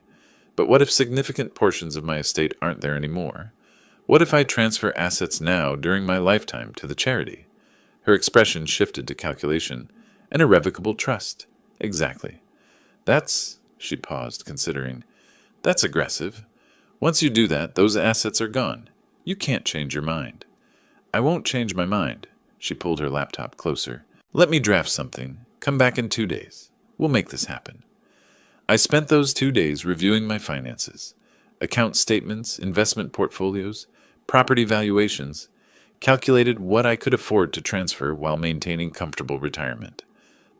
But what if significant portions of my estate aren't there anymore? What if I transfer assets now during my lifetime to the charity? Her expression shifted to calculation. An irrevocable trust. Exactly. She paused, considering. That's aggressive. Once you do that, those assets are gone. You can't change your mind. I won't change my mind. She pulled her laptop closer. Let me draft something. Come back in 2 days. We'll make this happen. I spent those 2 days reviewing my finances. Account statements, investment portfolios, property valuations, calculated what I could afford to transfer while maintaining comfortable retirement.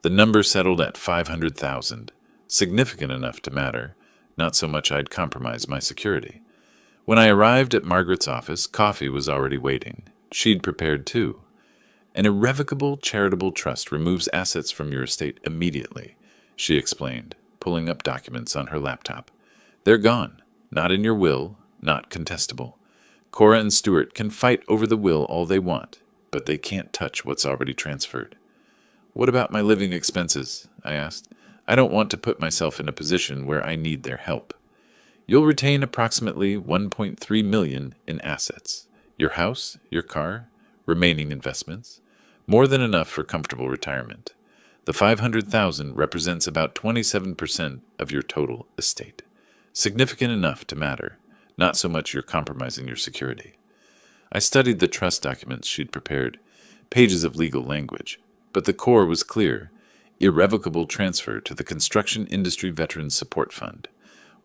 The number settled at $500,000, significant enough to matter, not so much I'd compromise my security. When I arrived at Margaret's office, coffee was already waiting. She'd prepared too. An irrevocable charitable trust removes assets from your estate immediately, she explained, pulling up documents on her laptop. They're gone. Not in your will, not contestable. Cora and Stuart can fight over the will all they want, but they can't touch what's already transferred. What about my living expenses? I asked. I don't want to put myself in a position where I need their help. You'll retain approximately $1.3 million in assets. Your house, your car, remaining investments. More than enough for comfortable retirement. The $500,000 represents about 27% of your total estate. Significant enough to matter, not so much you're compromising your security. I studied the trust documents she'd prepared, pages of legal language, but the core was clear. Irrevocable transfer to the Construction Industry Veterans Support Fund.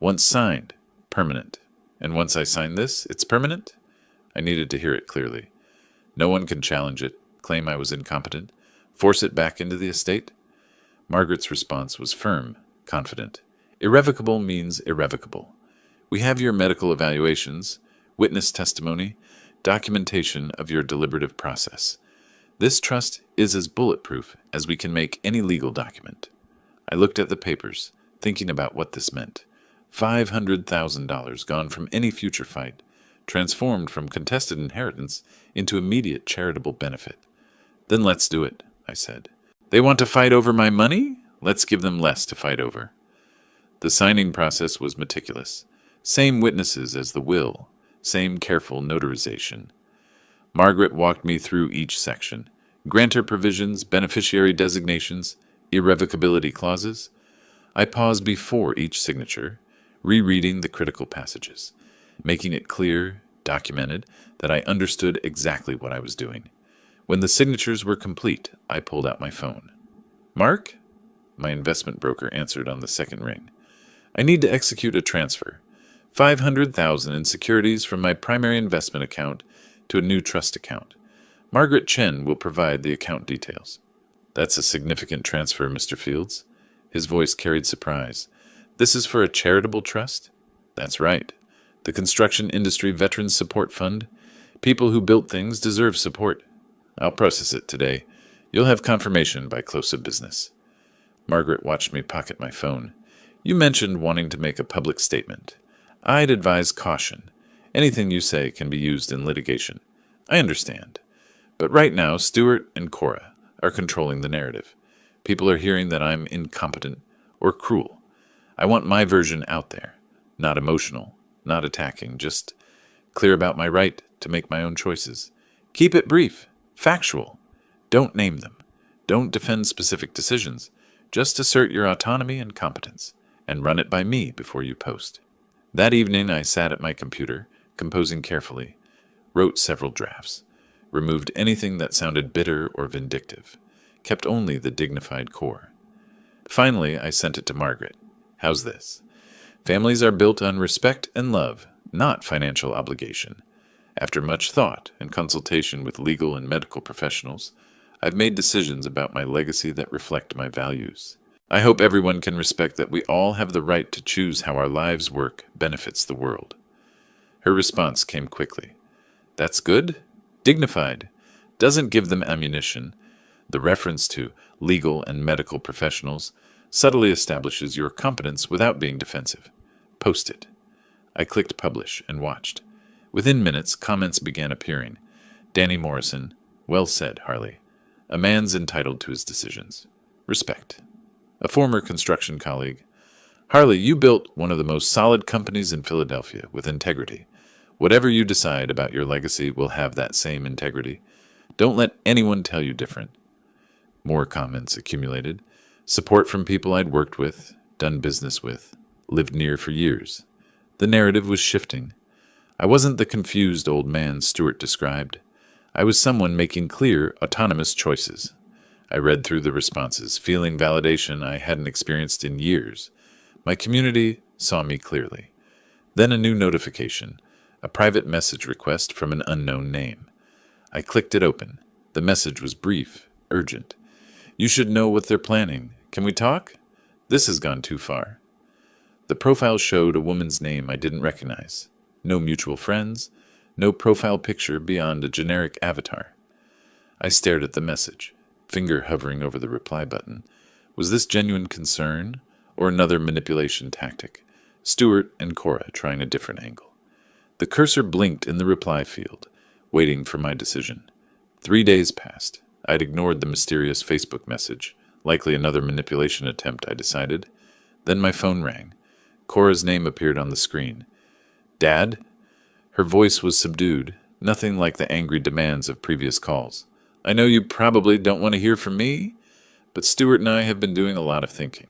Once signed, permanent. And once I sign this, it's permanent? I needed to hear it clearly. No one can challenge it, claim I was incompetent, force it back into the estate? Margaret's response was firm, confident. Irrevocable means irrevocable. We have your medical evaluations, witness testimony, documentation of your deliberative process. This trust is as bulletproof as we can make any legal document. I looked at the papers, thinking about what this meant. $500,000 gone from any future fight, transformed from contested inheritance into immediate charitable benefit. Then let's do it, I said. They want to fight over my money? Let's give them less to fight over. The signing process was meticulous. Same witnesses as the will, same careful notarization. Margaret walked me through each section. Grantor provisions, beneficiary designations, irrevocability clauses. I paused before each signature, rereading the critical passages, making it clear, documented, that I understood exactly what I was doing. When the signatures were complete, I pulled out my phone. Mark? My investment broker answered on the second ring. I need to execute a transfer. $500,000 in securities from my primary investment account to a new trust account. Margaret Chen will provide the account details. That's a significant transfer, Mr. Fields. His voice carried surprise. This is for a charitable trust? That's right. The Construction Industry Veterans Support Fund. People who built things deserve support. I'll process it today. You'll have confirmation by close of business. Margaret watched me pocket my phone. You mentioned wanting to make a public statement. I'd advise caution. Anything you say can be used in litigation. I understand. But right now, Stuart and Cora are controlling the narrative. People are hearing that I'm incompetent or cruel. I want my version out there. Not emotional, not attacking, just clear about my right to make my own choices. Keep it brief, factual. Don't name them. Don't defend specific decisions. Just assert your autonomy and competence, and run it by me before you post. That evening I sat at my computer, composing carefully, wrote several drafts, removed anything that sounded bitter or vindictive, kept only the dignified core. Finally, I sent it to Margaret. How's this? Families are built on respect and love, not financial obligation. After much thought and consultation with legal and medical professionals, I've made decisions about my legacy that reflect my values. I hope everyone can respect that we all have the right to choose how our lives' work benefits the world. Her response came quickly. That's good? Dignified. Doesn't give them ammunition. The reference to legal and medical professionals subtly establishes your competence without being defensive. Post it. I clicked publish and watched. Within minutes, comments began appearing. Danny Morrison, well said, Harley. A man's entitled to his decisions. Respect. A former construction colleague. Harley, you built one of the most solid companies in Philadelphia with integrity. Whatever you decide about your legacy will have that same integrity. Don't let anyone tell you different. More comments accumulated. Support from people I'd worked with, done business with, lived near for years. The narrative was shifting. I wasn't the confused old man Stewart described. I was someone making clear, autonomous choices. I read through the responses, feeling validation I hadn't experienced in years. My community saw me clearly. Then a new notification, a private message request from an unknown name. I clicked it open. The message was brief, urgent. You should know what they're planning. Can we talk? This has gone too far. The profile showed a woman's name I didn't recognize. No mutual friends, no profile picture beyond a generic avatar. I stared at the message, finger hovering over the reply button. Was this genuine concern or another manipulation tactic? Stewart and Cora trying a different angle. The cursor blinked in the reply field, waiting for my decision. 3 days passed. I'd ignored the mysterious Facebook message, likely another manipulation attempt, I decided. Then my phone rang. Cora's name appeared on the screen. Dad? Her voice was subdued, nothing like the angry demands of previous calls. I know you probably don't want to hear from me, but Stewart and I have been doing a lot of thinking.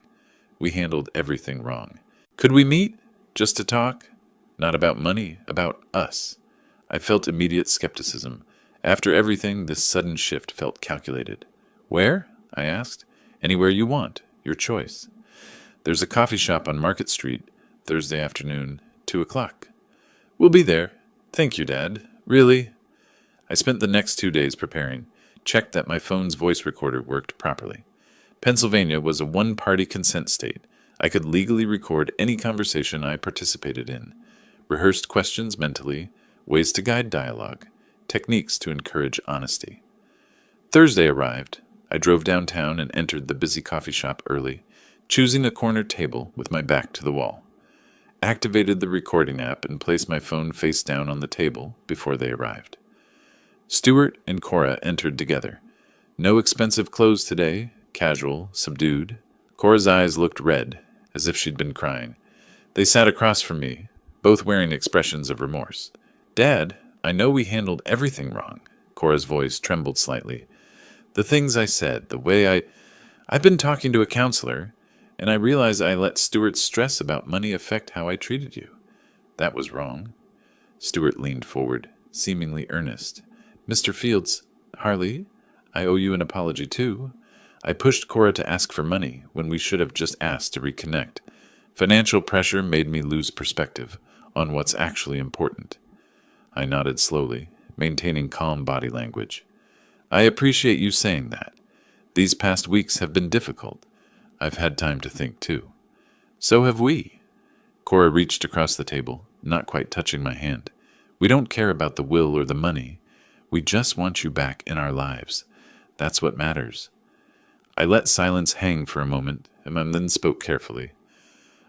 We handled everything wrong. Could we meet? Just to talk? Not about money, about us. I felt immediate skepticism. After everything, this sudden shift felt calculated. Where? I asked. Anywhere you want. Your choice. There's a coffee shop on Market Street, Thursday afternoon, 2 o'clock. We'll be there. Thank you, Dad. Really? I spent the next 2 days preparing, checked that my phone's voice recorder worked properly. Pennsylvania was a one-party consent state. I could legally record any conversation I participated in. Rehearsed questions mentally, ways to guide dialogue, techniques to encourage honesty. Thursday arrived. I drove downtown and entered the busy coffee shop early, choosing a corner table with my back to the wall. Activated the recording app and placed my phone face down on the table before they arrived. Stewart and Cora entered together. No expensive clothes today, casual, subdued. Cora's eyes looked red, as if she'd been crying. They sat across from me, both wearing expressions of remorse. Dad, I know we handled everything wrong. Cora's voice trembled slightly. The things I said, the way I've been talking to a counselor, and I realize I let Stewart's stress about money affect how I treated you. That was wrong. Stewart leaned forward, seemingly earnest. Mr. Fields, Harley, I owe you an apology too. I pushed Cora to ask for money when we should have just asked to reconnect. Financial pressure made me lose perspective on what's actually important. I nodded slowly, maintaining calm body language. I appreciate you saying that. These past weeks have been difficult. I've had time to think, too. So have we. Cora reached across the table, not quite touching my hand. We don't care about the will or the money. We just want you back in our lives. That's what matters. I let silence hang for a moment, and then spoke carefully.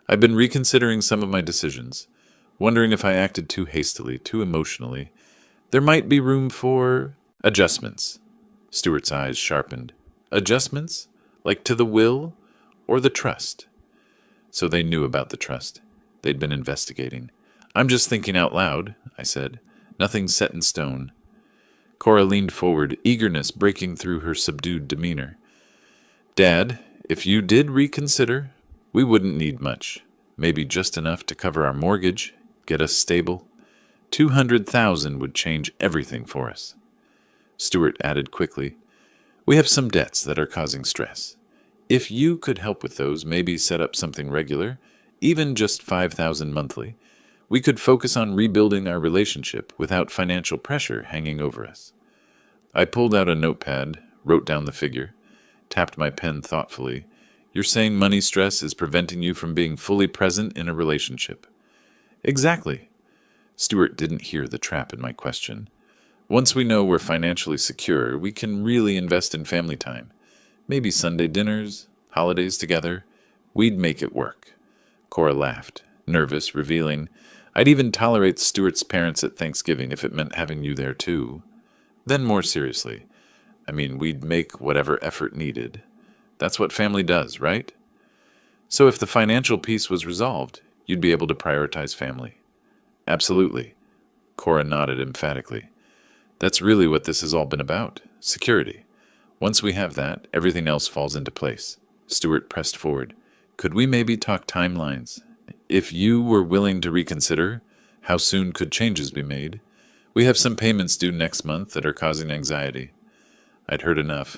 I've been reconsidering some of my decisions, wondering if I acted too hastily, too emotionally. There might be room for adjustments. Stewart's eyes sharpened. Adjustments? Like to the will or the trust? So they knew about the trust. They'd been investigating. I'm just thinking out loud, I said. Nothing set in stone. Cora leaned forward, eagerness breaking through her subdued demeanor. Dad, if you did reconsider, we wouldn't need much. Maybe just enough to cover our mortgage, get us stable. 200,000 would change everything for us. Stewart added quickly, we have some debts that are causing stress. If you could help with those, maybe set up something regular, even just 5,000 monthly, we could focus on rebuilding our relationship without financial pressure hanging over us. I pulled out a notepad, wrote down the figure, tapped my pen thoughtfully. You're saying money stress is preventing you from being fully present in a relationship. Exactly. Stewart didn't hear the trap in my question. Once we know we're financially secure, we can really invest in family time. Maybe Sunday dinners, holidays together. We'd make it work. Cora laughed, nervous, revealing, I'd even tolerate Stewart's parents at Thanksgiving if it meant having you there too. Then more seriously, we'd make whatever effort needed. That's what family does, right? So if the financial piece was resolved, you'd be able to prioritize family. Absolutely. Cora nodded emphatically. That's really what this has all been about. Security. Once we have that, everything else falls into place. Stewart pressed forward. Could we maybe talk timelines? If you were willing to reconsider, how soon could changes be made? We have some payments due next month that are causing anxiety. I'd heard enough.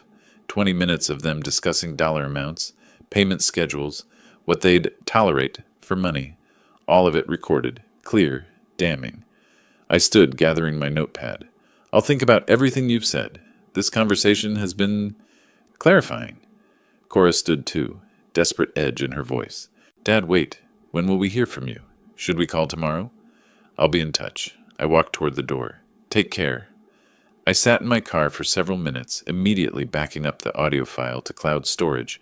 20 minutes of them discussing dollar amounts, payment schedules, what they'd tolerate for money. All of it recorded, clear, damning. I stood, gathering my notepad. I'll think about everything you've said. This conversation has been clarifying. Cora stood too, desperate edge in her voice. Dad, wait. When will we hear from you? Should we call tomorrow? I'll be in touch. I walked toward the door. Take care. I sat in my car for several minutes, immediately backing up the audio file to cloud storage,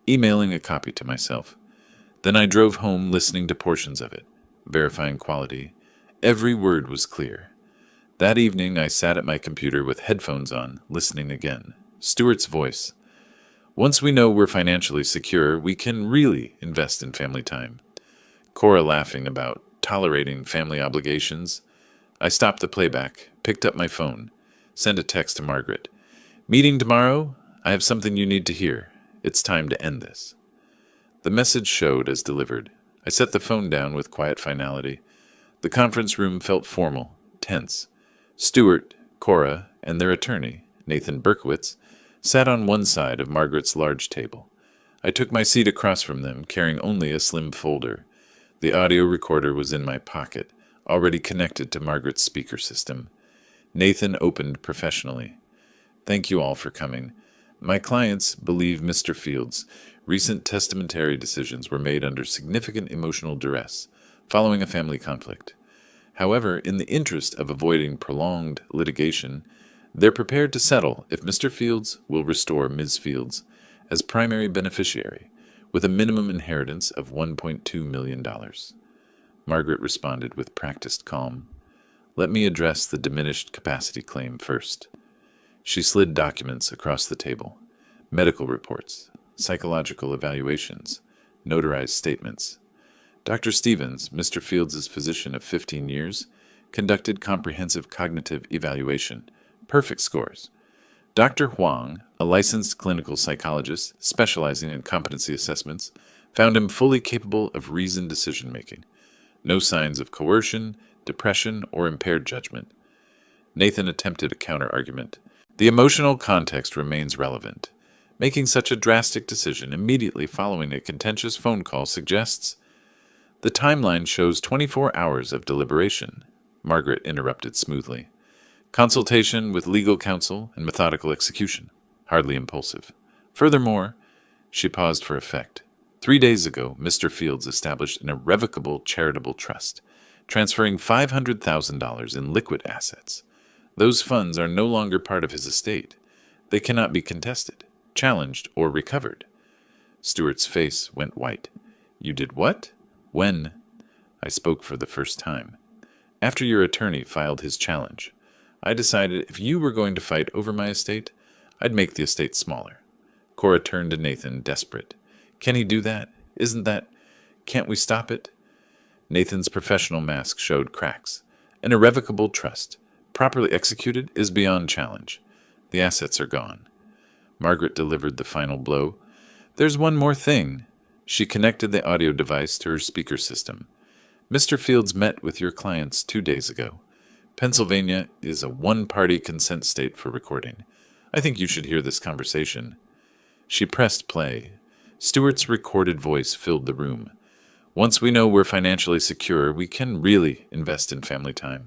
emailing a copy to myself. Then I drove home listening to portions of it, verifying quality. Every word was clear. That evening I sat at my computer with headphones on, listening again. Stewart's voice. Once we know we're financially secure, we can really invest in family time. Cora laughing about tolerating family obligations. I stopped the playback, picked up my phone, sent a text to Margaret. Meeting tomorrow? I have something you need to hear. It's time to end this. The message showed as delivered. I set the phone down with quiet finality. The conference room felt formal, tense. Stewart, Cora, and their attorney, Nathan Berkowitz, sat on one side of Margaret's large table. I took my seat across from them, carrying only a slim folder. The audio recorder was in my pocket, already connected to Margaret's speaker system. Nathan opened professionally. Thank you all for coming. My clients believe Mr. Fields' recent testamentary decisions were made under significant emotional duress, following a family conflict. However, in the interest of avoiding prolonged litigation, they're prepared to settle if Mr. Fields will restore Ms. Fields as primary beneficiary, with a minimum inheritance of $1.2 million. Margaret responded with practiced calm. Let me address the diminished capacity claim first. She slid documents across the table. Medical reports, psychological evaluations, notarized statements. Dr. Stevens, Mr. Fields' physician of 15 years, conducted comprehensive cognitive evaluation. Perfect scores. Dr. Huang, a licensed clinical psychologist specializing in competency assessments, found him fully capable of reasoned decision-making. No signs of coercion, depression, or impaired judgment. Nathan attempted a counter-argument. The emotional context remains relevant. Making such a drastic decision immediately following a contentious phone call suggests... The timeline shows 24 hours of deliberation, Margaret interrupted smoothly. Consultation with legal counsel and methodical execution, hardly impulsive. Furthermore, she paused for effect. 3 days ago, Mr. Fields established an irrevocable charitable trust, transferring $500,000 in liquid assets. Those funds are no longer part of his estate. They cannot be contested, challenged, or recovered. Stewart's face went white. You did what? When? I spoke for the first time. After your attorney filed his challenge, I decided if you were going to fight over my estate, I'd make the estate smaller. Cora turned to Nathan, desperate. Can he do that? Can't we stop it? Nathan's professional mask showed cracks. An irrevocable trust, properly executed, is beyond challenge. The assets are gone. Margaret delivered the final blow. There's one more thing. She connected the audio device to her speaker system. Mr. Fields met with your clients 2 days ago. Pennsylvania is a one-party consent state for recording. I think you should hear this conversation. She pressed play. Stewart's recorded voice filled the room. Once we know we're financially secure, we can really invest in family time.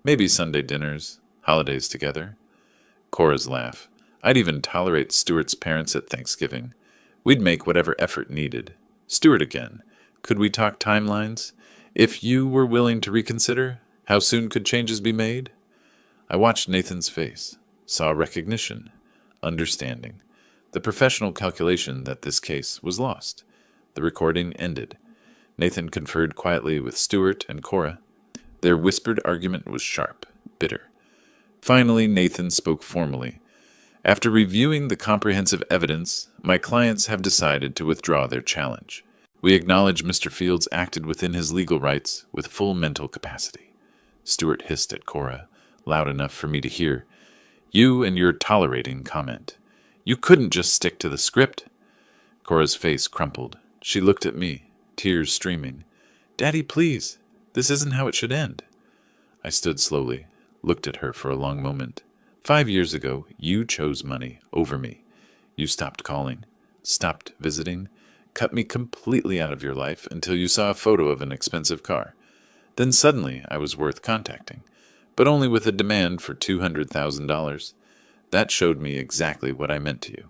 Maybe Sunday dinners, holidays together. Cora's laugh. I'd even tolerate Stewart's parents at Thanksgiving. We'd make whatever effort needed. Stewart again. Could we talk timelines? If you were willing to reconsider, how soon could changes be made? I watched Nathan's face, saw recognition, understanding, the professional calculation that this case was lost. The recording ended. Nathan conferred quietly with Stewart and Cora. Their whispered argument was sharp, bitter. Finally, Nathan spoke formally. After reviewing the comprehensive evidence, my clients have decided to withdraw their challenge. We acknowledge Mr. Fields acted within his legal rights with full mental capacity. Stuart hissed at Cora, loud enough for me to hear. You and your tolerating comment. You couldn't just stick to the script. Cora's face crumpled. She looked at me, tears streaming. Daddy, please. This isn't how it should end. I stood slowly, looked at her for a long moment. 5 years ago, you chose money over me. You stopped calling, stopped visiting, cut me completely out of your life until you saw a photo of an expensive car. Then suddenly I was worth contacting, but only with a demand for $200,000. That showed me exactly what I meant to you.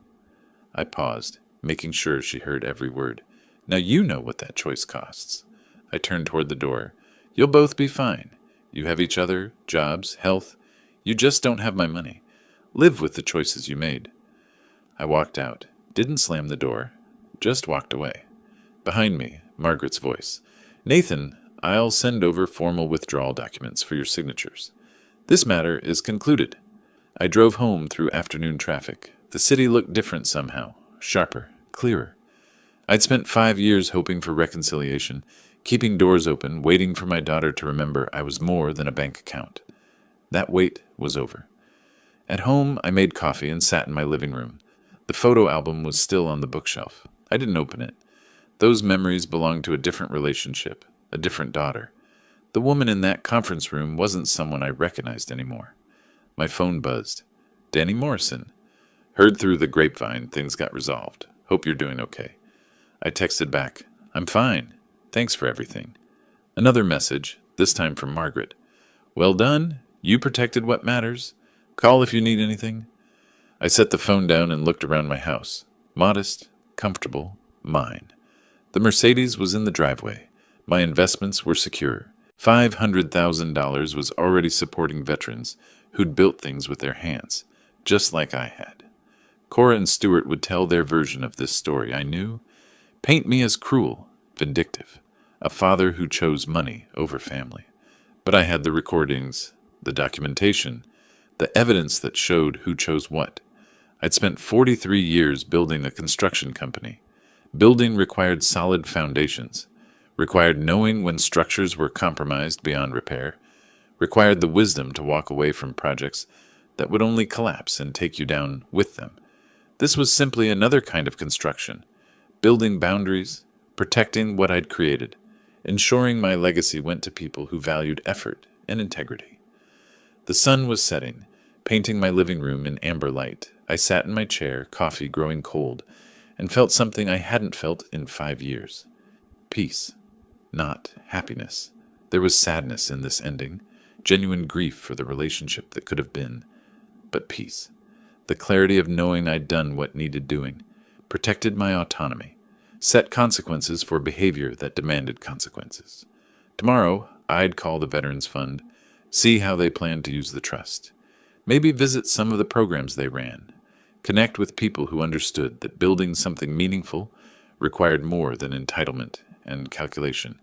I paused, making sure she heard every word. Now you know what that choice costs. I turned toward the door. You'll both be fine. You have each other, jobs, health. You just don't have my money. Live with the choices you made. I walked out, didn't slam the door, just walked away. Behind me, Margaret's voice. Nathan, I'll send over formal withdrawal documents for your signatures. This matter is concluded. I drove home through afternoon traffic. The city looked different somehow, sharper, clearer. I'd spent 5 years hoping for reconciliation, keeping doors open, waiting for my daughter to remember I was more than a bank account. That wait was over. At home, I made coffee and sat in my living room. The photo album was still on the bookshelf. I didn't open it. Those memories belonged to a different relationship, a different daughter. The woman in that conference room wasn't someone I recognized anymore. My phone buzzed. Danny Morrison. Heard through the grapevine things got resolved. Hope you're doing okay. I texted back. I'm fine. Thanks for everything. Another message, this time from Margaret. Well done. You protected what matters. Call if you need anything. I set the phone down and looked around my house. Modest, comfortable, mine. The Mercedes was in the driveway. My investments were secure. $500,000 was already supporting veterans who'd built things with their hands, just like I had. Cora and Stuart would tell their version of this story, I knew. Paint me as cruel, vindictive, a father who chose money over family. But I had the recordings, the documentation, the evidence that showed who chose what. I'd spent 43 years building a construction company. Building required solid foundations, required knowing when structures were compromised beyond repair, required the wisdom to walk away from projects that would only collapse and take you down with them. This was simply another kind of construction, building boundaries, protecting what I'd created, ensuring my legacy went to people who valued effort and integrity. The sun was setting, painting my living room in amber light. I sat in my chair, coffee growing cold, and felt something I hadn't felt in 5 years. Peace, not happiness. There was sadness in this ending, genuine grief for the relationship that could have been, but peace. The clarity of knowing I'd done what needed doing, protected my autonomy, set consequences for behavior that demanded consequences. Tomorrow, I'd call the Veterans Fund, see how they planned to use the trust. Maybe visit some of the programs they ran. Connect with people who understood that building something meaningful required more than entitlement and calculation.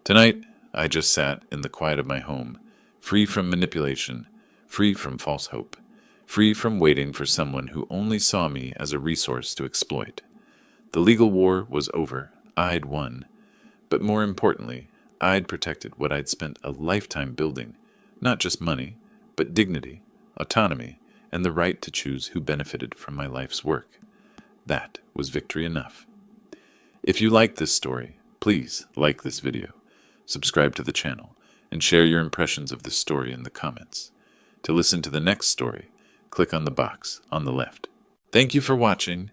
Tonight, I just sat in the quiet of my home, free from manipulation, free from false hope, free from waiting for someone who only saw me as a resource to exploit. The legal war was over. I'd won. But more importantly, I'd protected what I'd spent a lifetime building, not just money, but dignity, autonomy, and the right to choose who benefited from my life's work. That was victory enough. If you like this story, please like this video, subscribe to the channel, and share your impressions of this story in the comments. To listen to the next story, click on the box on the left. Thank you for watching,